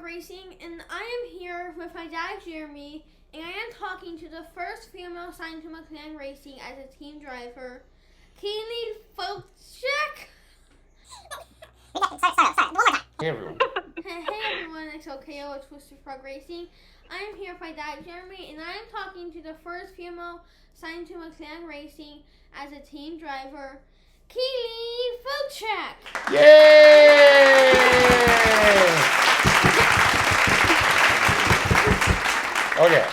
Racing, and I am here with my dad, Jeremy, and I am talking to the first female signed to Maclan Racing as a team driver, Keeley Fojtek. Hey everyone. Hey everyone, it's OKO, it's Twisted Frog Racing. I am here with my dad, Jeremy, and I am talking to the first female signed to Maclan Racing as a team driver, Keeley Fojtek. Yay! Okay.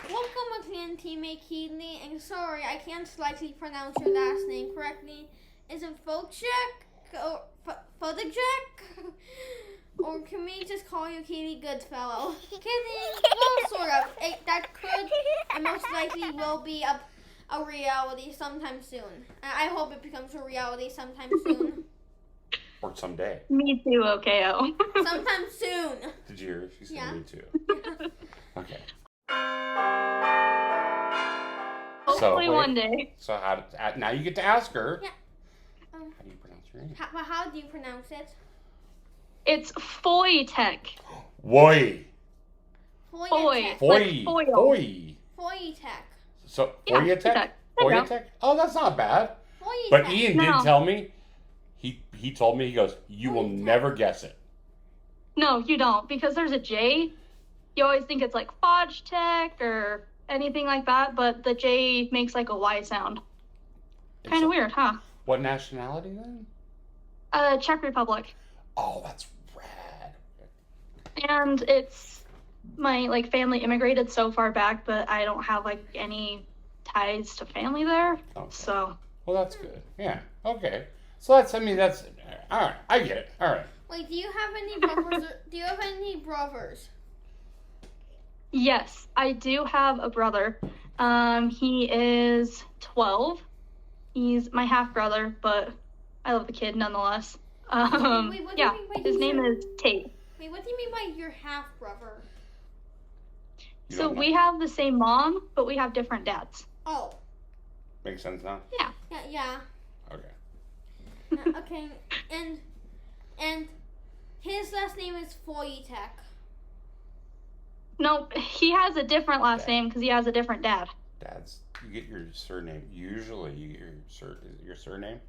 Welcome, Maclan teammate Keeley, and sorry, I can't slightly pronounce your last name correctly. Is it Fojtek? Or Fojtek? Or can we just call you Keeley Goodfellow? Kidding. Well, sort of. That could and most likely will be a reality sometime soon. I hope it becomes a reality sometime soon. Or someday. Me too, OKO. Sometime soon. Did you hear? She said Yeah. me too. Okay. Hopefully wait. one day. So now you get to ask her. Yeah. How do you pronounce your name? How do you pronounce it? It's Fojtek. Woi. Fojtek. Foy. Foil. Foy. Fojtek. So Yeah, Fojtek? Fojtek. There you go. Fojtek? Oh, that's not bad. Fojtek. But Ian did No. tell me. He told me, he goes, you will Fojtek. never guess it. No, you don't, because there's a J. You always think it's like Fojtek or anything like that, but the J makes like a Y sound. Kind of weird, huh? What nationality then? Czech Republic. Oh, that's rad. And it's my family immigrated so far back, but I don't have any ties to family there. Okay. So Well, that's good. Yeah. Okay. So that's all right. I get it. All right. Wait, do you have any brothers? Do you have any brothers? yes, I do have a brother. He is 12. He's my half brother, but I love the kid nonetheless. Wait, what do you Yeah, mean by his name is Tate. Wait, what do you mean by your half brother? You So don't know. we have the same mom, but we have different dads. Oh, Makes sense now? yeah. Okay. Okay, and his last name is Fojtek. No, he has a different last name because he has a different dad. You get your surname. Usually you get your surname.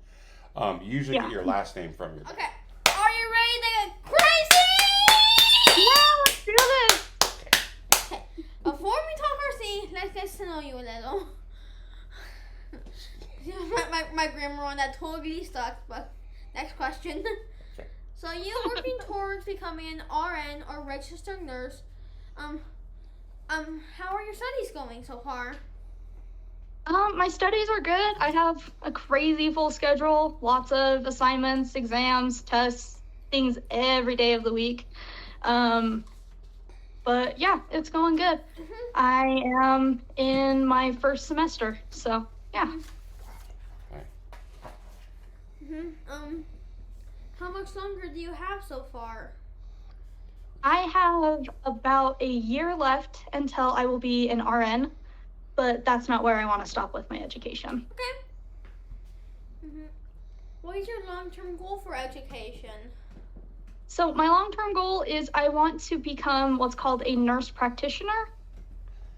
Usually Yeah. get your last name from your dad. Okay, are you ready to get crazy? Yeah, let's do this. Okay, before we talk RC, let's get to know you a little. my grammar on that totally sucks, but next question. Okay. So you're working towards becoming an RN or registered nurse. How are your studies going so far? My studies are good. I have a crazy full schedule, lots of assignments, exams, tests, things every day of the week. But yeah, it's going good. I am in my first semester, so yeah. How much longer do you have so far? I have about a year left until I will be an RN, but that's not where I want to stop with my education. Okay. What is your long-term goal for education? So my long-term goal is I want to become what's called a nurse practitioner,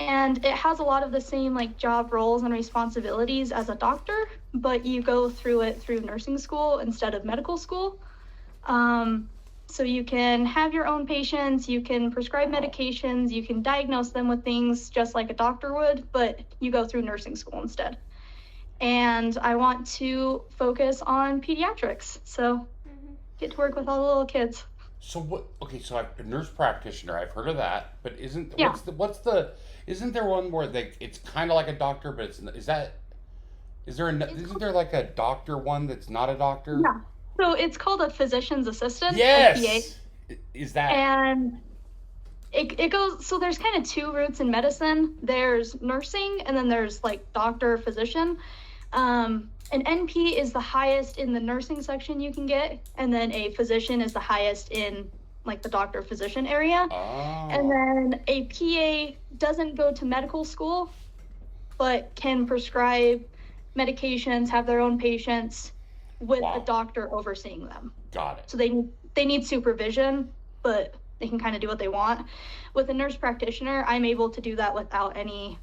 and it has a lot of the same job roles and responsibilities as a doctor, but you go through it through nursing school instead of medical school. So you can have your own patients, you can prescribe medications, you can diagnose them with things just like a doctor would, but you go through nursing school instead. And I want to focus on pediatrics, so get to work with all the little kids. So what? Okay, so a nurse practitioner. I've heard of that, but isn't Yeah. Isn't there one where it's kind of like a doctor, but isn't there like a doctor one that's not a doctor? Yeah. So it's called a physician's assistant. Yes. PA. Is that? And it goes, so there's kind of two routes in medicine. There's nursing, and then there's doctor, physician. An NP is the highest in the nursing section you can get, and then a physician is the highest in the doctor physician area. Oh. And then a PA doesn't go to medical school, but can prescribe medications, have their own patients with Wow. a doctor overseeing them. Got it. So they need supervision, but they can kind of do what they want. With a nurse practitioner, I'm able to do that without any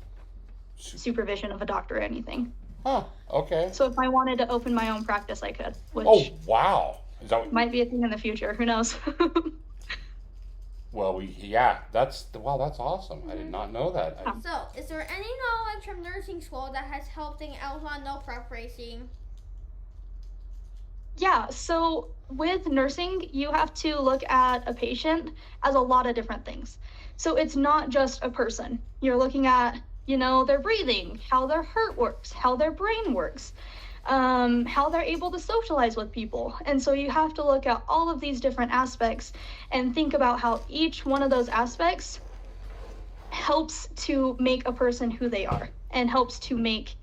supervision of a doctor or anything. Huh, okay. So if I wanted to open my own practice, I could, which Oh, wow. Is that what, might be a thing in the future. Who knows? well, that's awesome. I did not know that. So, is there any knowledge from nursing school that has helped in Elsa No Prep Racing? Yeah, so with nursing, you have to look at a patient as a lot of different things. So it's not just a person. You're looking at, their breathing, how their heart works, how their brain works, how they're able to socialize with people. And so you have to look at all of these different aspects and think about how each one of those aspects helps to make a person who they are and helps to make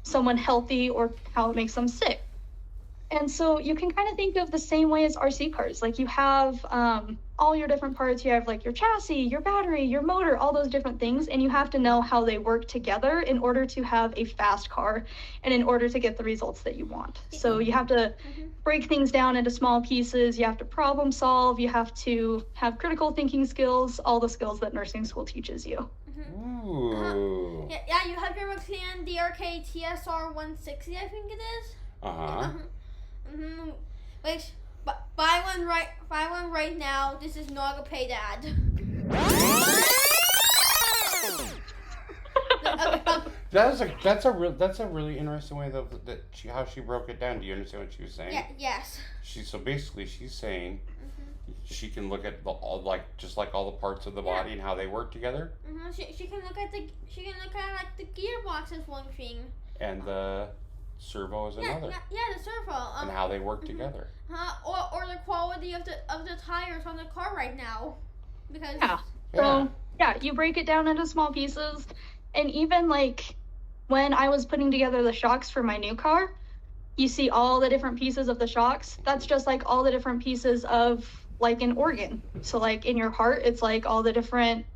someone healthy or how it makes them sick. And so you can kind of think of the same way as RC cars. Like you have all your different parts. You have like your chassis, your battery, your motor, all those different things. And you have to know how they work together in order to have a fast car and in order to get the results that you want. So you have to break things down into small pieces. You have to problem solve. You have to have critical thinking skills, all the skills that nursing school teaches you. Ooh. Yeah, you have your McLaren DRK TSR 160, I think it is. Which, buy one right now. This is not a paid ad. That's a really interesting way how she broke it down. Do you understand what she was saying? Yeah. Yes. She's saying she can look at all the parts of the body and how they work together. She can look at like the gearbox as one thing. And the servo is another. Yeah, the servo. And how they work together. Or the quality of the tires on the car right now, because So you break it down into small pieces, and even like when I was putting together the shocks for my new car, you see all the different pieces of the shocks. That's just like all the different pieces of like an organ. So like in your heart, it's like all the different,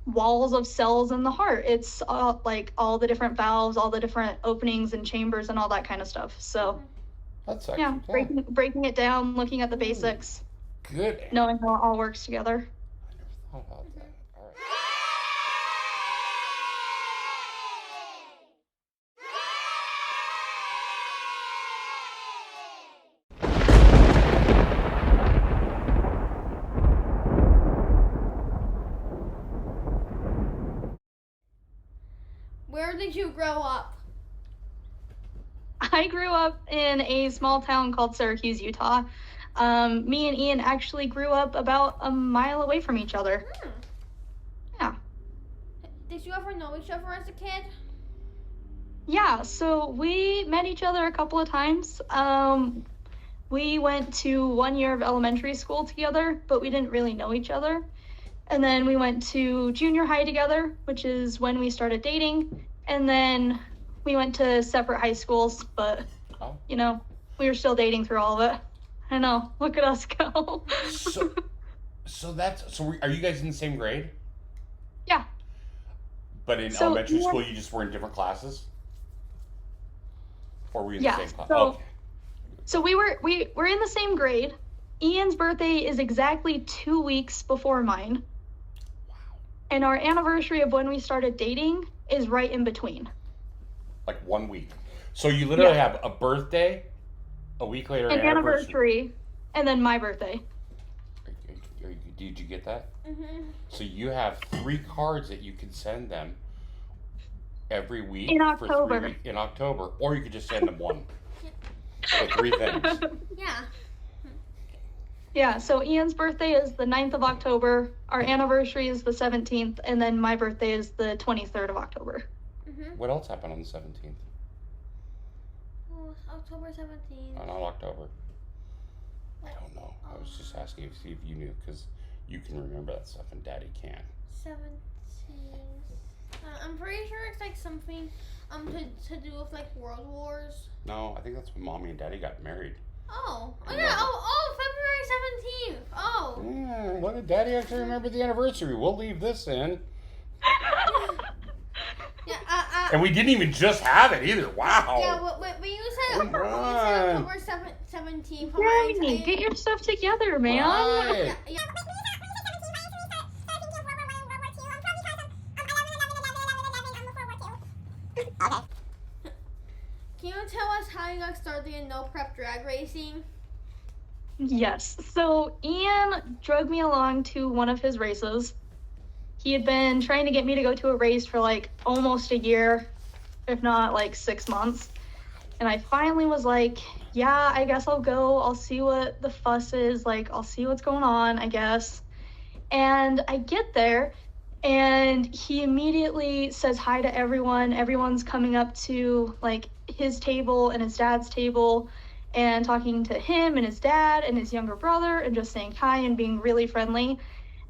walls of cells in the heart. It's like all the different valves, all the different openings and chambers and all that kind of stuff. So that's actually, breaking it down, looking at the basics. Good. Knowing how it all works together. I never thought about that. All right. Where did you grow up? I grew up in a small town called Syracuse, Utah. Me and Ian actually grew up about a mile away from each other. Yeah. Did you ever know each other as a kid? Yeah, so we met each other a couple of times. We went to 1 year of elementary school together, but we didn't really know each other. And then we went to junior high together, which is when we started dating. And then we went to separate high schools, but, we were still dating through all of it. I know. Look at us go. So are you guys in the same grade? Yeah. But in elementary school, you just were in different classes? Or were you in the same class? So we were in the same grade. Ian's birthday is exactly 2 weeks before mine. Wow. And our anniversary of when we started dating is right in between. Like 1 week. So you literally have a birthday, a week later, an anniversary, and then my birthday. Did you get that? Mm-hmm. So you have 3 cards that you can send them every week in for October. 3 weeks in October, or you could just send them one. So 3 things. Yeah. Yeah, so Ian's birthday is the 9th of October, our anniversary is the 17th, and then my birthday is the 23rd of October. Mm-hmm. What else happened on the 17th? Oh, October 17th. Not October. I don't know. I was just asking to see if you knew, because you can remember that stuff and Daddy can't. 17th. I'm pretty sure it's like something to do with like World Wars. No, I think that's when Mommy and Daddy got married. Oh yeah. February 17th. Oh. Yeah, look at Daddy actually remember the anniversary. We'll leave this in. Yeah. And we didn't even just have it either. Wow. Yeah. But you said October 17 for Yay, my get your stuff together, man. Right. Yeah. Can you tell us how you got started in No Prep drag racing? Yes. So Ian drug me along to one of his races. He had been trying to get me to go to a race for like almost a year, if not like 6 months. And I finally was like, yeah, I guess I'll go. I'll see what the fuss is. Like, I'll see what's going on, I guess. And I get there, and he immediately says hi to everyone. Everyone's coming up to like his table and his dad's table and talking to him and his dad and his younger brother and just saying hi and being really friendly.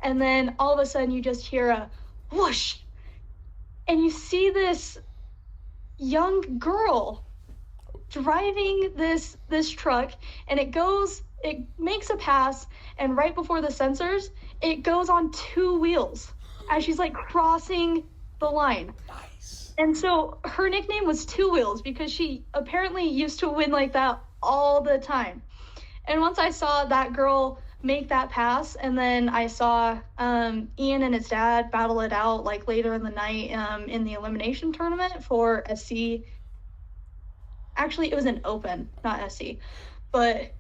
And then all of a sudden you just hear a whoosh, and you see this young girl driving this truck, and it makes a pass, and right before the sensors, it goes on 2 wheels as she's like crossing the line. Nice. And so her nickname was 2 Wheels because she apparently used to win like that all the time. And once I saw that girl make that pass, and then I saw Ian and his dad battle it out like later in the night in the elimination tournament for SC. Actually, it was an open, not SC, but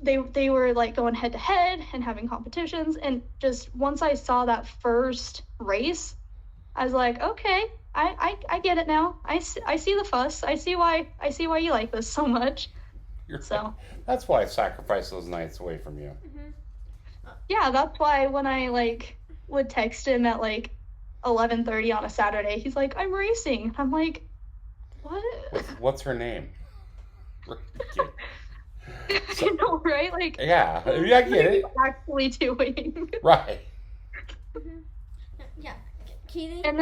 they were like going head to head and having competitions. And just once I saw that first race, I was like, okay, I get it now. I see the fuss. I see why you like this so much. So that's why I sacrificed those nights away from you. Yeah, that's why when I like would text him at like 11:30 on a Saturday, he's like, I'm racing. I'm like, what? What's her name? You know, right? Like, yeah, I get it. Actually doing. Right. Yeah. Keeley? And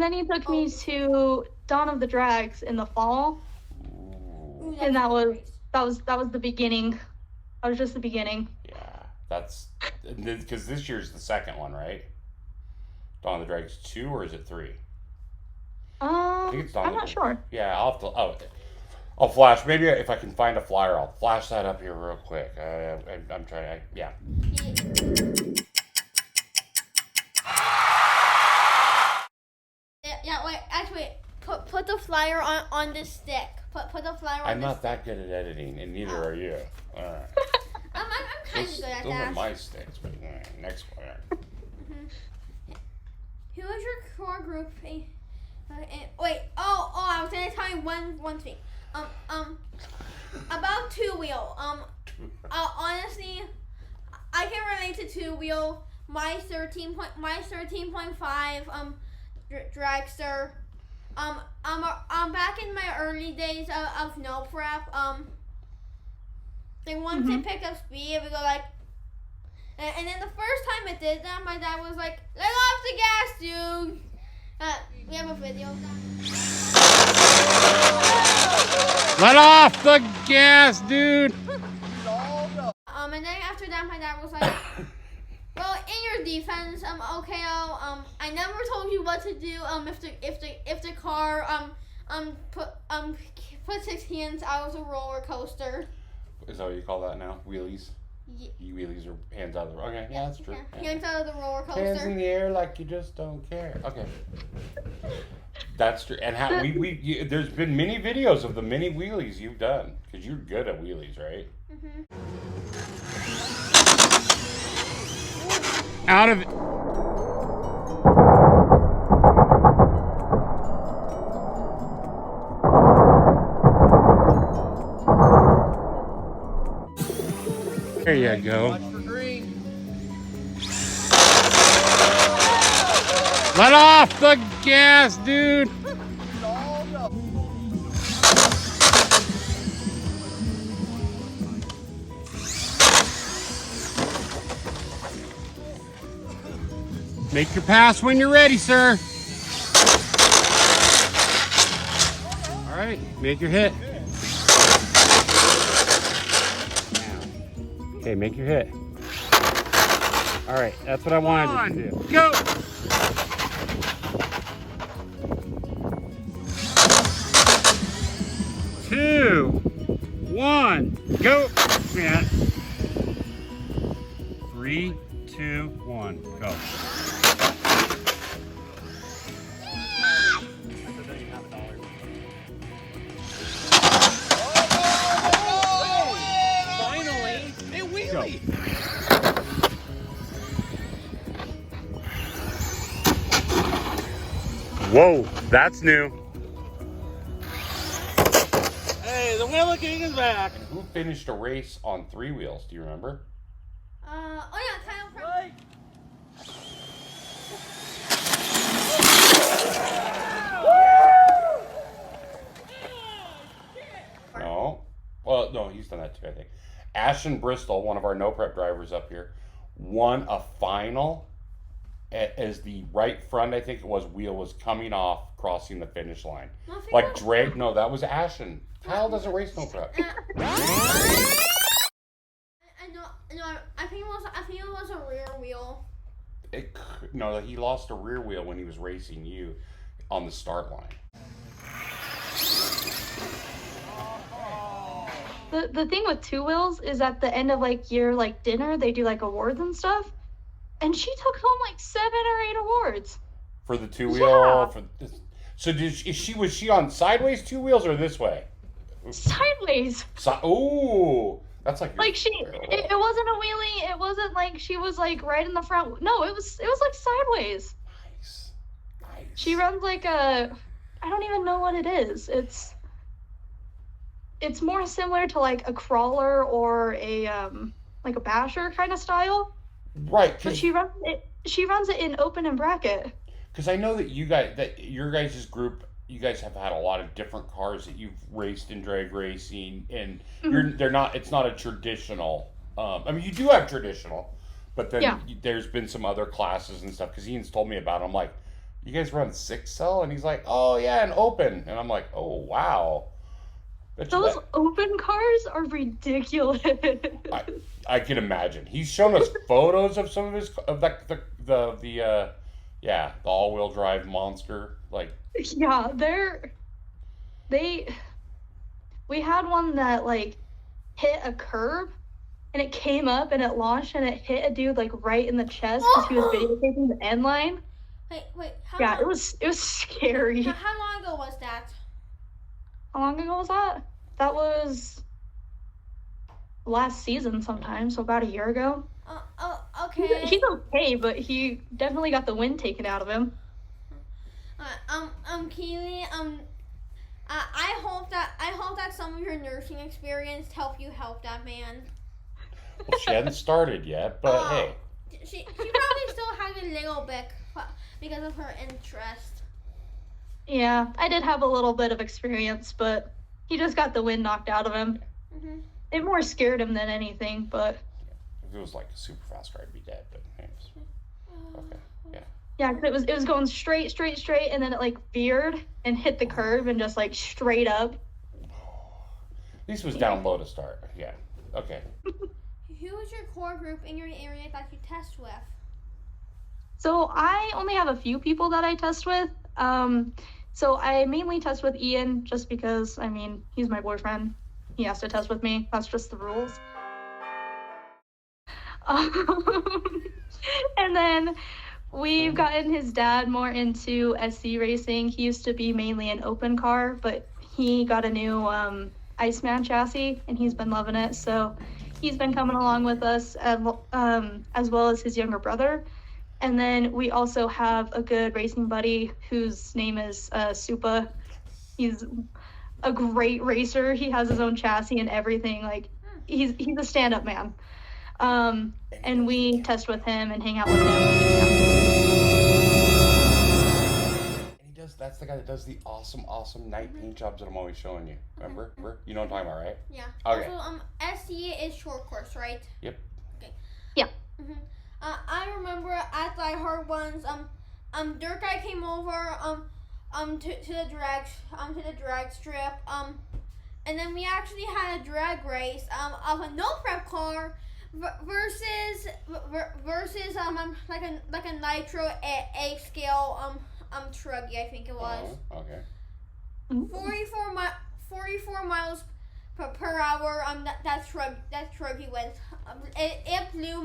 then he took me to Dawn of the Drags in the fall. Ooh, And that was the beginning. That was just the beginning. Yeah, that's because this year's the second one, right? Dawn of the Drags 2, or is it 3? I think it's Dawn I'm not sure. Yeah, I'll flash. Maybe if I can find a flyer, I'll flash that up here real quick. I'm trying. Yeah. Yeah. Wait. Actually, put the flyer on the stick. Put the flyer on. I'm not that good at editing, and neither are you. All right. I'm kind of good at Those that. are my sticks, but next one. Who is your core group? Wait. Oh! I was gonna tell you one thing. About 2 Wheel. Honestly, I can relate to 2 Wheel. My 13.5 dragster. Back in my early days of No Prep. They wanted to pick up speed. We go like, and then the first time I did that, my dad was like, "Let off the gas, dude." We have a video of that. Let off the gas, dude. And then after that, my dad was like, "Well, in your defense, OKO, I never told you what to do. If the car put 6 hands out of the roller coaster." Is that what you call that now? Wheelies? Yeah. You wheelies are hands out of the... Okay, yeah, that's true. Yeah. Yeah. Hands out of the roller coaster. Hands in the air like you just don't care. Okay. That's true. And there's been many videos of the many wheelies you've done. Because you're good at wheelies, right? Out of it. There you go. Let off the gas, dude. Make your pass when you're ready, sir. All right, make your hit. Okay, make your hit. All right, that's what I wanted to do. Go! Two. 1, go. Yeah. 3, 2, 1, go. Finally, a wheelie. Whoa, that's new. Hey, the Wheelie King is back. And who finished a race on 3 wheels? Do you remember? Oh yeah, Kyle. Right. No. Well, no, he's done that too, I think. Ashton Bristol, one of our no prep drivers up here, won a final as the right front, I think it was, wheel was coming off, crossing the finish line. Like Drake, no, that was Ashton. Kyle doesn't race no prep. I think it was a rear wheel. No, he lost a rear wheel when he was racing you on the start line. The thing with 2 wheels is at the end of like your like dinner, they do like awards and stuff. And she took home like 7 or 8 awards. For the 2 wheel? Yeah. For this. So was she on sideways 2 wheels or this way? Sideways. Ooh, that's like Like it wasn't a wheelie. It wasn't like she was like right in the front. No, it was like sideways. Nice. She runs like I don't even know what it is. It's more similar to like a crawler or a like a basher kind of style. Right. But she runs it in open and bracket. Because I know that your guys' group, you guys have had a lot of different cars that you've raced in drag racing, and it's not a traditional. I mean, you do have traditional, but then there's been some other classes and stuff. Because Ian's told me about it. I'm like, you guys run 6-cell, and he's like, oh yeah, and open, and I'm like, oh wow. Those open cars are ridiculous. I can imagine. He's shown us photos of some of his the all-wheel drive monster. Like, yeah, we had one that like hit a curb and it came up and it launched and it hit a dude like right in the chest because he was videotaping the end line. Wait. It was scary. How long ago was that? How long ago was that? That was last season sometime, so about a year ago. Okay. He's okay, but he definitely got the wind taken out of him. Keeley, I hope that some of your nursing experience helped you help that man. Well, she hadn't started yet, but hey. She probably still had a little bit because of her interest. Yeah, I did have a little bit of experience, but he just got the wind knocked out of him. Mm-hmm. It more scared him than anything, but... If it was like a super fast car, I'd be dead, but anyways. Okay, yeah. Yeah, because it was going straight, and then it like veered and hit the curb and just like straight up. At least it was down low to start. Yeah, okay. Who is your core group in your area that you test with? So I only have a few people that I test with. So I mainly test with Ian just because, I mean, he's my boyfriend. He has to test with me. That's just the rules. And then we've gotten his dad more into SC racing. He used to be mainly an open car, but he got a new Iceman chassis and he's been loving it. So he's been coming along with us as well as his younger brother. And then we also have a good racing buddy whose name is Supa. He's a great racer. He has his own chassis and everything. Like he's a stand-up man. And we test with him and hang out with him. And that's the guy that does the awesome night paint jobs that I'm always showing you. Remember? You know what I'm talking about, right? Yeah. Okay. Also, SC is short course, right? Yep. Okay. Yeah. Mm-hmm. I remember at the hard ones, Dirt Guy came over, to the drag strip, and then we actually had a drag race, of a no prep car, versus like a nitro A scale, truggy, I think it was. Okay. 44 miles per hour. That truck he went. It blew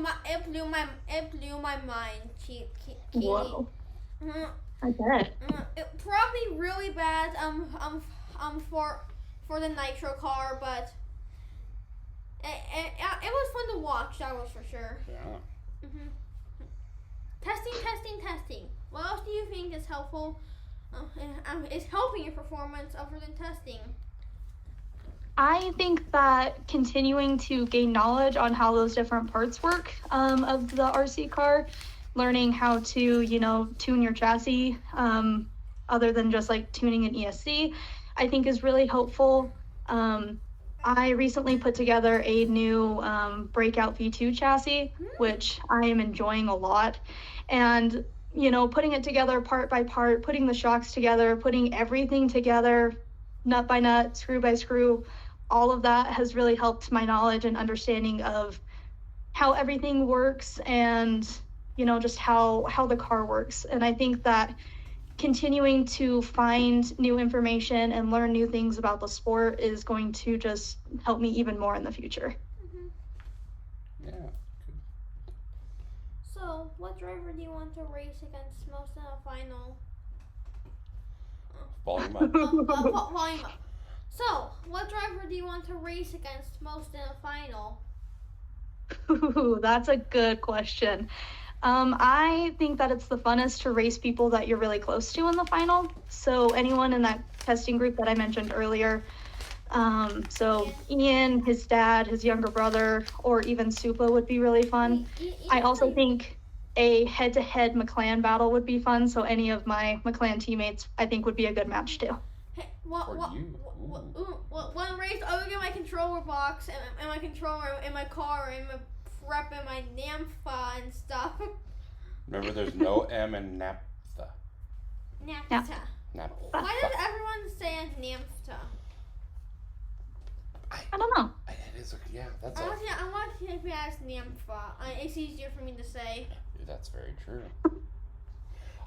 my mind. Keeley. Whoa. Mhm. I bet. It probably really bad for the nitro car, but it was fun to watch. That was for sure. Yeah. Mm-hmm. Testing. What else do you think is helpful? Is helping your performance other than testing? I think that continuing to gain knowledge on how those different parts work of the RC car, learning how to, tune your chassis other than just like tuning an ESC, I think is really helpful. I recently put together a new Breakout V2 chassis, which I am enjoying a lot. And, putting it together part by part, putting the shocks together, putting everything together, nut by nut, screw by screw, all of that has really helped my knowledge and understanding of how everything works and, just how the car works. And I think that continuing to find new information and learn new things about the sport is going to just help me even more in the future. Yeah. So, what driver do you want to race against most in a final? Volume up. Volume up. So, what driver do you want to race against most in a final? Ooh, that's a good question. I think that it's the funnest to race people that you're really close to in the final. So anyone in that testing group that I mentioned earlier. So Ian, his dad, his younger brother, or even Supa would be really fun. I also think a head-to-head Maclan battle would be fun. So any of my Maclan teammates, I think, would be a good match too. Hey, one race, I would get my controller box and my controller in my car and my prep and my NAMFA and stuff. Remember, there's no M in naphtha. NAFTA. Naphtha. Why does everyone say NAMFTA? I don't know. It is. Yeah, that's. I want to hear if you ask NAMFA. It's easier for me to say. That's very true.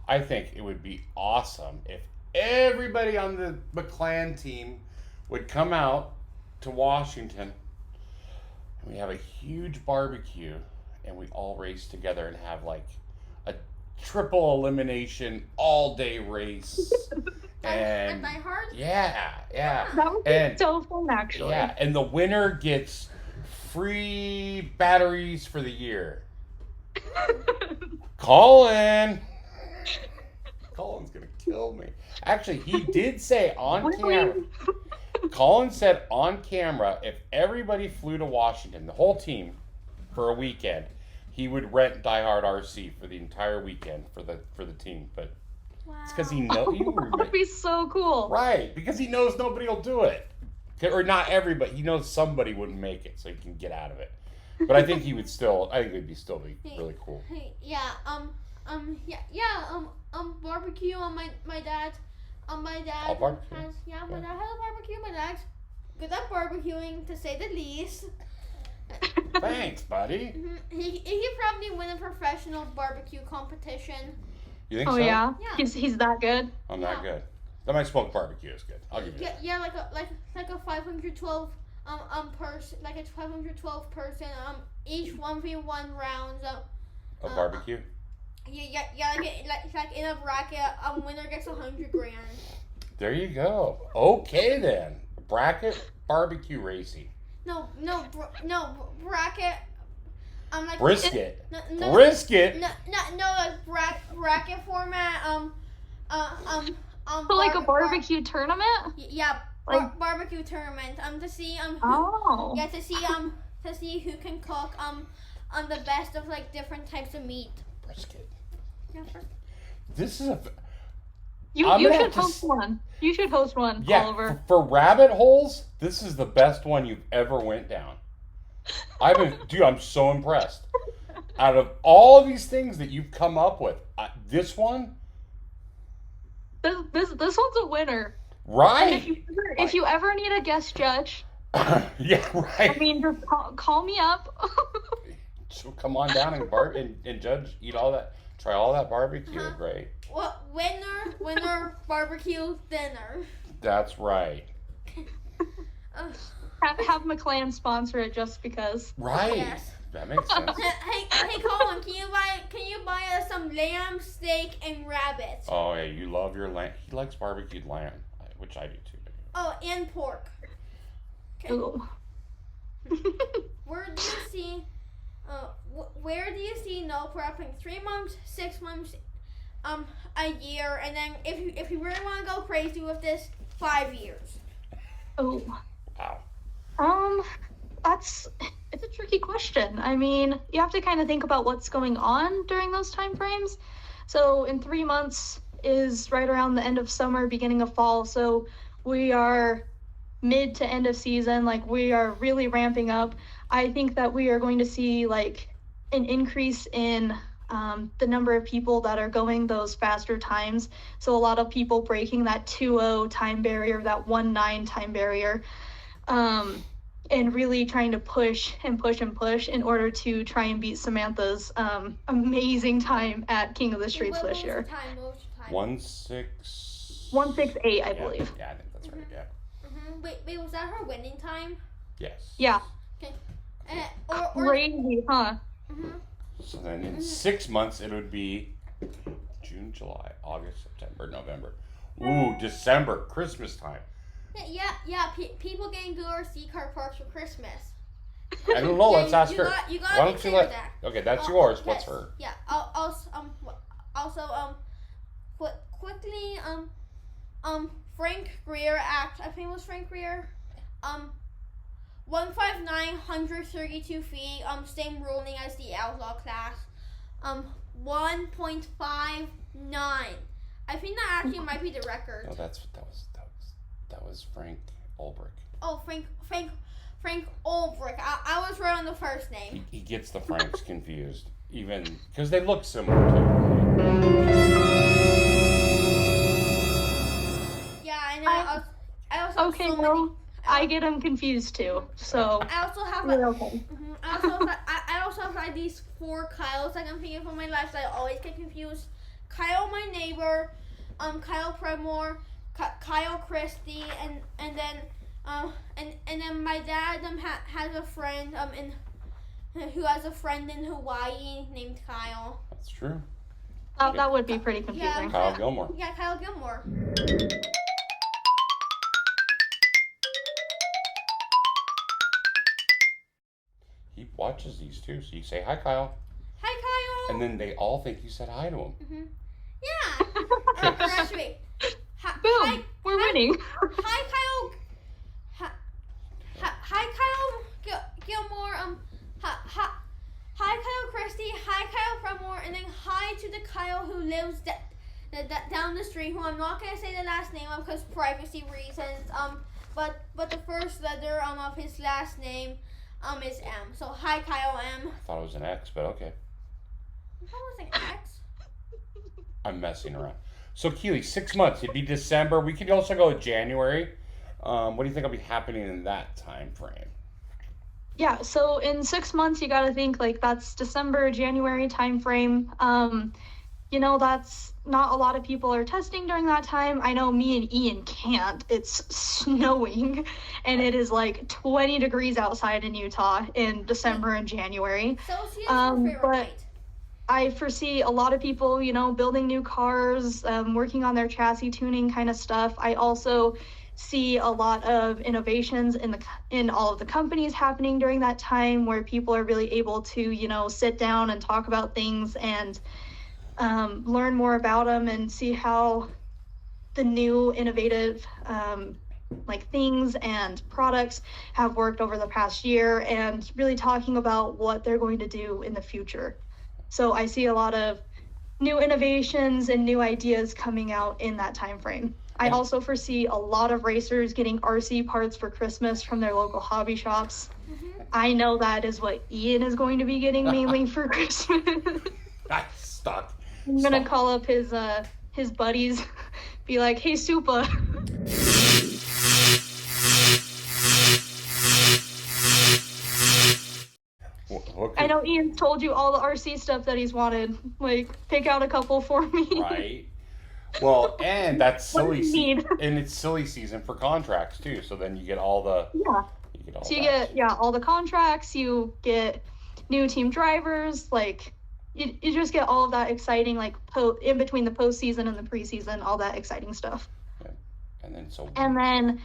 I think it would be awesome if everybody on the Maclan team would come out to Washington and we have a huge barbecue and we all race together and have like a triple elimination all day race. And Die Hard? yeah. That would be so fun, actually. Yeah, and the winner gets free batteries for the year. Colin's gonna kill me. Actually, he did say on camera. Colin said on camera, if everybody flew to Washington, the whole team, for a weekend, he would rent Die Hard RC for the entire weekend for the team. But it's because he knows. That would be so cool. Right, because he knows nobody will do it, or not everybody. He knows somebody wouldn't make it, so he can get out of it. But I think he would still. I think it'd still be really cool. Barbecue on my dad. My dad barbecue. has my dad has a barbecue. My dad's good at barbecuing, to say the least. Thanks, buddy. He could probably win a professional barbecue competition. You think Oh so? yeah? Yeah. He's that good. I'm not good. But my smoked barbecue is good. I'll give you that. Yeah, like a 512 person, like a 512 person each 1v1 rounds A barbecue? Yeah, like in a bracket, winner gets $100,000. There you go. Okay then. Bracket barbecue racing. No, bracket. Like Brisket. No, Brisket. like bracket format. So like a barbecue tournament? Yeah, Like- barbecue tournament. To see Oh. Yeah, to see who can cook the best of like different types of meat. Brisket. Yeah, This is a. You I'm gonna should have to host one. You should host one, Yeah, Oliver. for rabbit holes, this is the best one you've ever went down. I'm so impressed. Out of all these things that you've come up with, this one, This one's a winner. And right? if you ever need a guest judge, Yeah, right. I mean, just call me up. So come on down and judge, eat all that, try all that barbecue. Great. What winner barbecue dinner. That's right. Have Maclan sponsor it just because. Right. Yes. That makes sense. Hey, Colin, can you buy us some lamb, steak, and rabbit? Oh yeah, you love your lamb. He likes barbecued lamb, which I do too. Oh, and pork. Okay. Ooh. Where do you see No Prep in 3 months, 6 months, a year, and then if you really want to go crazy with this, 5 years? Oh. Wow. It's a tricky question. I mean, you have to kind of think about what's going on during those time frames. So in 3 months is right around the end of summer, beginning of fall. So we are mid to end of season, like we are really ramping up. I think that we are going to see like an increase in the number of people that are going those faster times. So a lot of people breaking that 2:0 time barrier, that 1:9 time barrier. And really trying to push in order to try and beat Samantha's amazing time at King of the Streets this year. What was the time? 1:68, I believe. Yeah, I think that's right. Yeah. Mm-hmm. Wait, was that her winning time? Yes. Yeah. Okay. Crazy, huh? Mm-hmm. So then in 6 months it would be June, July, August, September, November. Ooh, December, Christmas time. Yeah. People getting good RC car parks for Christmas. I don't know. Let's ask her. You Why gotta don't you let? that. Okay, that's yours. Yes. What's her? Yeah. Quickly. Frank Greer act. I think it was Frank Greer. 159, 132 feet. Same ruling as the outlaw class. 1.59. I think that actually might be the record. No, that was Frank Ulbrich. Oh, Frank Ulbrich. I was right on the first name. He gets the Franks confused, even because they look similar too. Yeah, I know. I also Okay, have so well, many. I get them confused too. So I also have we're like, okay. I also have like these 4 Kyles I can think of in my life that I always get confused. Kyle, my neighbor, Kyle Premore, Kyle Christie, and then my dad has a friend who has a friend in Hawaii named Kyle. That's true. That would be pretty confusing. Yeah. Kyle Gilmore. Yeah, Kyle Gilmore. He watches these too, so you say hi, Kyle, Hi, Kyle. and then they all think you said hi to him. Mm-hmm. Yeah. Actually, Boom! We're winning. Hi, Kyle. Hi, Kyle Gilmore. Hi, Kyle Christie. Hi, Kyle Premore, and then hi to the Kyle who lives down the street. Who I'm not gonna say the last name of because privacy reasons. But the first letter of his last name is M. So hi, Kyle M. I thought it was an X, but okay. That was an X. I'm messing around. So Keeley, 6 months. It'd be December. We could also go January. What do you think will be happening in that time frame? Yeah, so in 6 months, you got to think like that's December, January time frame. That's not a lot of people are testing during that time. I know me and Ian can't. It's snowing, and it is like 20 degrees outside in Utah in December and January. Celsius or Fahrenheit? But I foresee a lot of people, building new cars, working on their chassis tuning kind of stuff. I also see a lot of innovations in all of the companies happening during that time where people are really able to, sit down and talk about things and learn more about them and see how the new innovative things and products have worked over the past year and really talking about what they're going to do in the future. So I see a lot of new innovations and new ideas coming out in that time frame. I also foresee a lot of racers getting RC parts for Christmas from their local hobby shops. Mm-hmm. I know that is what Ian is going to be getting mainly for Christmas. Stop. I'm gonna call up his buddies, be like, "Hey, Supa." I know Ian's told you all the RC stuff that he's wanted. Like, pick out a couple for me. Right. Well, and that's What do silly you need? and it's silly season for contracts too. So then you get all the Get all So you that. get, all the contracts, you get new team drivers, like, you just get all of that exciting, like, in between the postseason and the preseason, all that exciting stuff. Yeah. And then,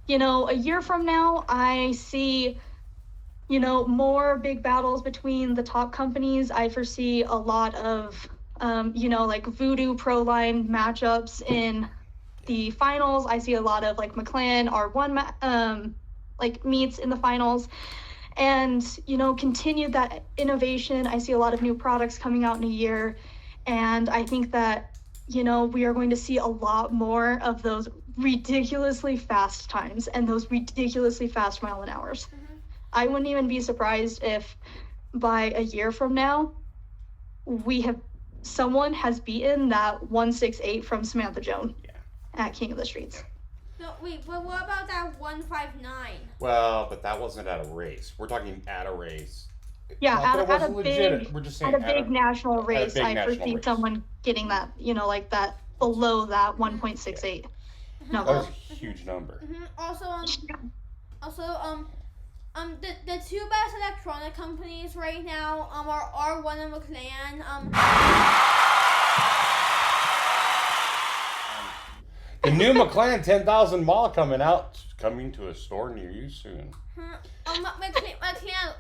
a year from now, I see, more big battles between the top companies. I foresee a lot of, like Voodoo Pro Line matchups in the finals. I see a lot of like McLaren R1 like meets in the finals, and continue that innovation. I see a lot of new products coming out in a year, and I think that we are going to see a lot more of those ridiculously fast times and those ridiculously fast mile an hours. I wouldn't even be surprised if by a year from now someone has beaten that 168 from Samantha Jones at King of the Streets. No, wait, but what about that 159? well, but that wasn't at a race. We're talking at a race. Yeah, Not that it at a wasn't big legit. We're just saying at a big national race, big I national foresee race. someone getting that, like that below that 1.68 That number. was a huge number. The two best electronic companies right now are R1 and McLaren. The new McLaren 10,000 mile coming to a store near you soon. McLaren,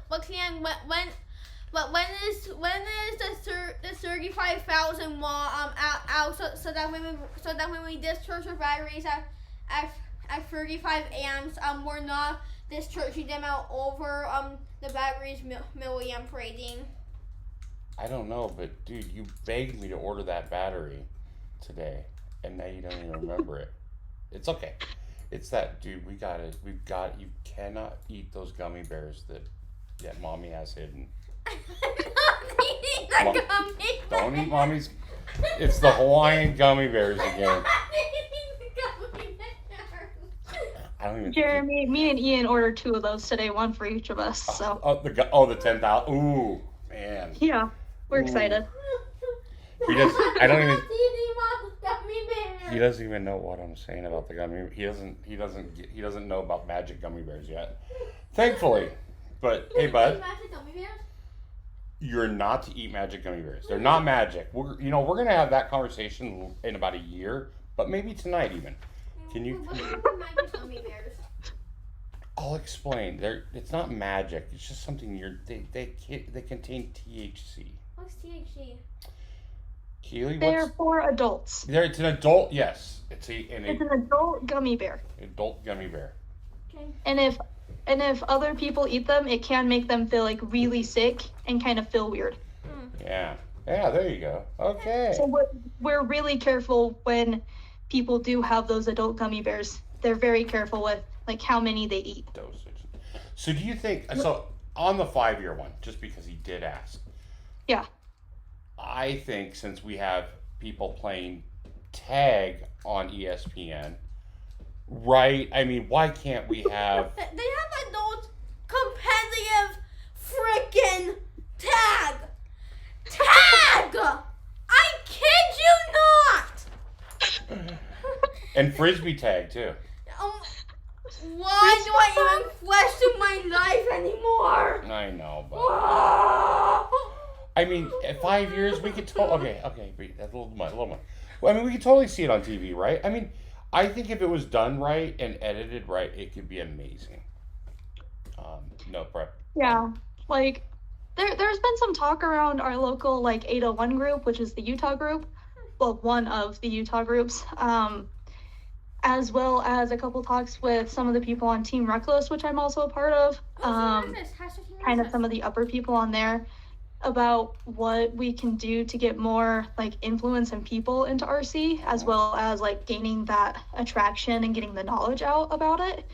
when is the 35,000 mile out so that when we discharge our batteries at 35 amps, we're not discharging them out over the battery's milliamp rating. I don't know, but dude, you begged me to order that battery today, and now you don't even remember it. It's okay. It's that, dude. You cannot eat those gummy bears that mommy has hidden. I'm not eating the gummy bears. Don't eat mommy's. It's the Hawaiian gummy bears again. I don't even. Jeremy, me and Ian ordered 2 of those today, one for each of us. So The 10,000. Ooh, man. yeah, we're excited. He doesn't even know what I'm saying about the gummy. He doesn't know about magic gummy bears yet. Thankfully. But hey, bud, you're not to eat magic gummy bears. They're not magic. We're gonna have that conversation in about a year, but maybe tonight even. Can you? Magic gummy bears? I'll explain. It's not magic. It's just something they contain THC. What's THC? Keeley, They're for adults. It's an adult. Yes, it's an adult gummy bear. adult gummy bear. Okay. And if other people eat them, it can make them feel like really sick and kind of feel weird. Yeah. There you go. Okay. So we're really careful when people do have those adult gummy bears. They're very careful with like how many they eat. Dosage. So do you think on the 5-year one, just because he did ask? Yeah. I think since we have people playing tag on ESPN, right? I mean, why can't we have? They have adult competitive freaking tag. I kid you not. And frisbee tag too. Why do I even question my life anymore? I know, but I mean, at 5 years we could okay, that's a little much. Well, I mean, we could totally see it on TV, right? I mean, I think if it was done right and edited right, it could be amazing. No prep. Yeah, like there's been some talk around our local like 801 group, which is the Utah group, well, one of the Utah groups, as well as a couple talks with some of the people on Team Reckless, which I'm also a part of. Kind of some of the upper people on there about what we can do to get more like influence and people into RC, as well as like gaining that attraction and getting the knowledge out about it.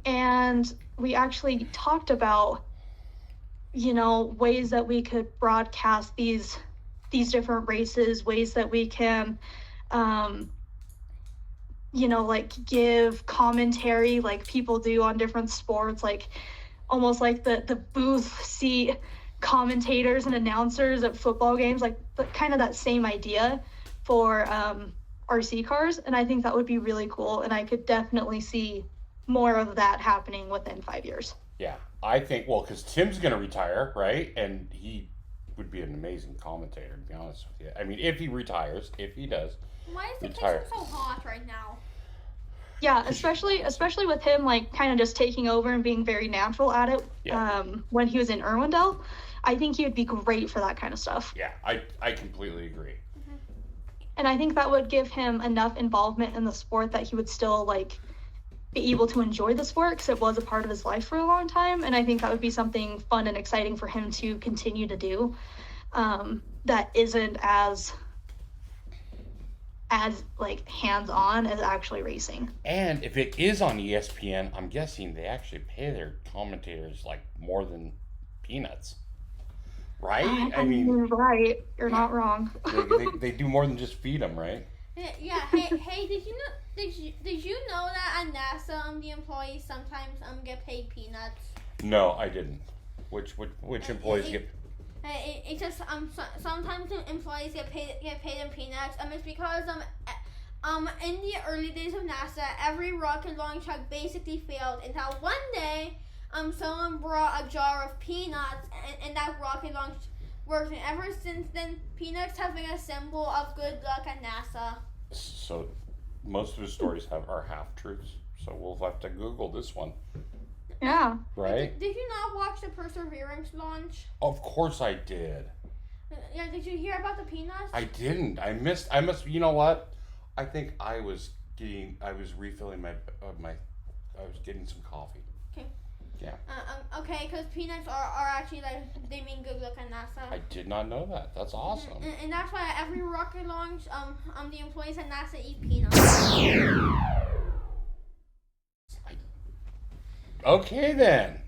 And we actually talked about, ways that we could broadcast these different races, ways that we can, like give commentary like people do on different sports, like almost like the booth seat commentators and announcers at football games, like kind of that same idea for RC cars. And I think that would be really cool. And I could definitely see more of that happening within 5 years. Yeah, I think, well, because Tim's going to retire, right? And he would be an amazing commentator, to be honest with you. I mean, if he retires, if he does. Why is the retire. kitchen so hot right now? Yeah, especially with him like kind of just taking over and being very natural at it. Yeah. When he was in Irwindale, I think he would be great for that kind of stuff. Yeah, I completely agree. And I think that would give him enough involvement in the sport that he would still like be able to enjoy the sport because it was a part of his life for a long time. And I think that would be something fun and exciting for him to continue to do. That isn't as like hands-on as actually racing. And if it is on ESPN, I'm guessing they actually pay their commentators like more than peanuts, right? I mean, right? You're not wrong. they do more than just feed them, right? Yeah. Hey, did you know that at NASA, the employees sometimes get paid peanuts? No, I didn't. Which employees get? It's just sometimes the employees get paid in peanuts. It's because in the early days of NASA, every rocket launch had basically failed until one day someone brought a jar of peanuts and that rocket launch worked. And ever since then, peanuts have been a symbol of good luck at NASA. So most of the stories are half truths. So we'll have to Google this one. Yeah. Right? Did you not watch the Perseverance launch? Of course I did. Yeah, did you hear about the peanuts? I didn't. I must, you know what? I think I was refilling I was getting some coffee. Okay. Yeah. Okay, because peanuts are actually like, they mean good luck at NASA. I did not know that. That's awesome. And that's why every rocket launch, the employees at NASA eat peanuts. Okay then.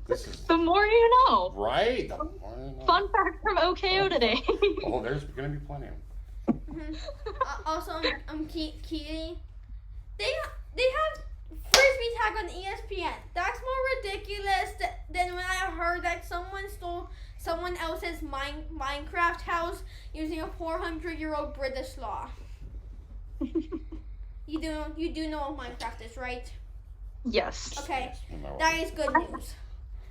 This is The more you know. right. Fun fact from OKO today. Oh, there's gonna be plenty of them. Also, Keeley, they have frisbee tag on ESPN. That's more ridiculous than when I heard that someone stole someone else's Minecraft house using a 400-year-old British law. You do know what Minecraft is, right? Yes. Okay, that is good news.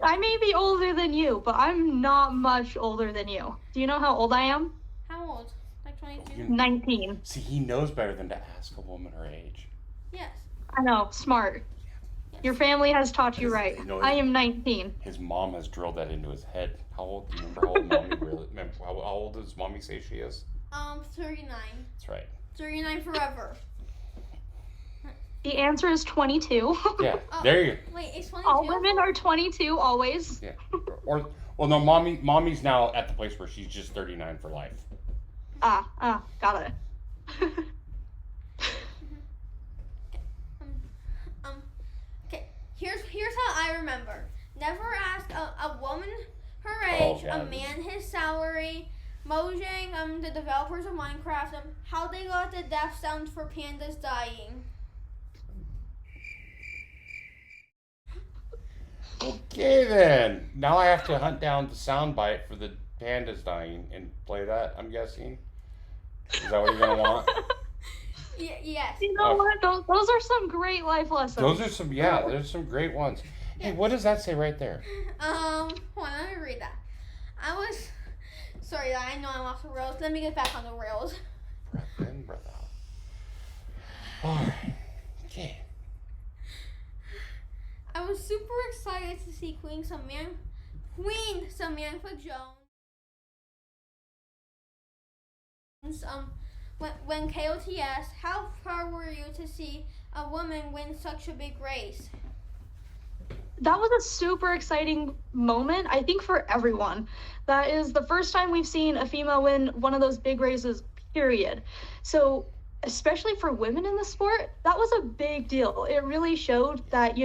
I may be older than you, but I'm not much older than you. Do you know how old I am? How old? Like 22? 19. See, he knows better than to ask a woman her age. Yes. I know, smart. Your family has taught you right. You know, I am 19. His mom has drilled that into his head. How old? Do you remember how old mommy really? Remember how old does mommy say she is? 39. That's right. 39 forever. The answer is 22. Yeah, there you go. Wait, it's 22? All women are 22 always. Yeah. Or well, no, mommy's now at the place where she's just 39 for life. Got it. Okay, here's how I remember. Never ask a woman her age, yeah. a man his salary, Mojang, the developers of Minecraft, how they got the death sound for pandas dying. Okay then. Now I have to hunt down the soundbite for the pandas dying and play that, I'm guessing. Is that what you're gonna want? Yes. You know what? Those are some great life lessons. Those are there's some great ones. Hey, what does that say right there? Hold on, let me read that. Sorry, I know I'm off the rails. Let me get back on the rails. Breath in, breath out. Alright. Okay. I was super excited to see Queen Samantha Jones. When KOTS, how proud were you to see a woman win such a big race? That was a super exciting moment, I think, for everyone. That is the first time we've seen a female win one of those big races, period. So, especially for women in the sport, that was a big deal. It really showed that,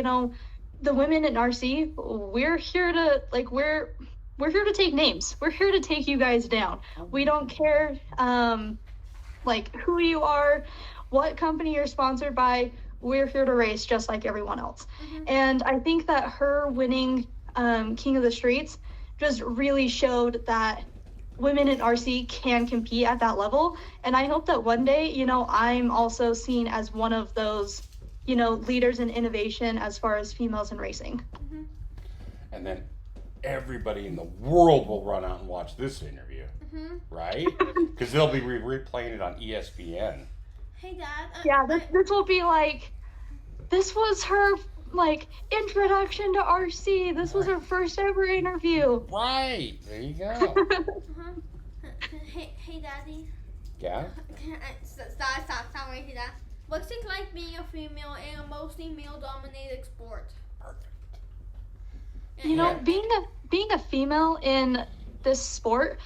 the women in RC, we're here to, we're here to take names. We're here to take you guys down. We don't care, who you are, what company you're sponsored by. We're here to race just like everyone else. Mm-hmm. And I think that her winning King of the Streets just really showed that women in RC can compete at that level. And I hope that one day, I'm also seen as one of those leaders in innovation as far as females in racing. Mm-hmm. And then everybody in the world will run out and watch this interview, right? Because they'll be replaying it on ESPN. Hey, Dad. Yeah, this will be like, this was her introduction to RC. This was her first ever interview. Right. There you go. Hey, Daddy. Yeah? Stop right here, Dad. What's it like being a female in a mostly male-dominated sport? Perfect. Being a female in this sport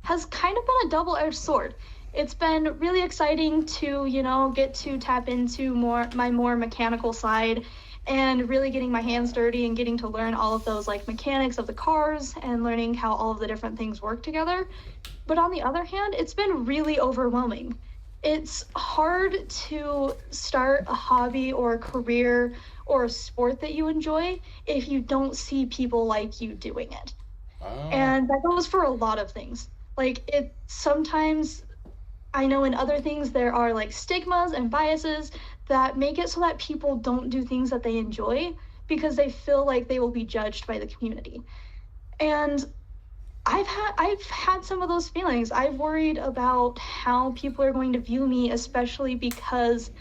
has kind of been a double-edged sword. It's been really exciting to, get to tap into my more mechanical side and really getting my hands dirty and getting to learn all of those mechanics of the cars and learning how all of the different things work together. But on the other hand, it's been really overwhelming. It's hard to start a hobby or a career or a sport that you enjoy if you don't see people like you doing it. Oh. And that goes for a lot of things. Sometimes I know in other things there are stigmas and biases that make it so that people don't do things that they enjoy because they feel like they will be judged by the community. And I've had some of those feelings. I've worried about how people are going to view me, especially because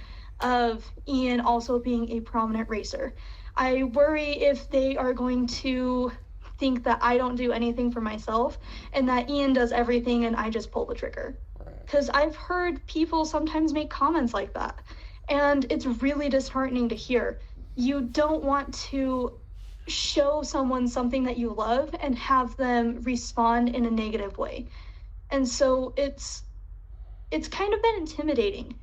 of Ian also being a prominent racer. I worry if they are going to think that I don't do anything for myself and that Ian does everything and I just pull the trigger. Because I've heard people sometimes make comments like that, and it's really disheartening to hear. You don't want to show someone something that you love and have them respond in a negative way. And so it's kind of been intimidating.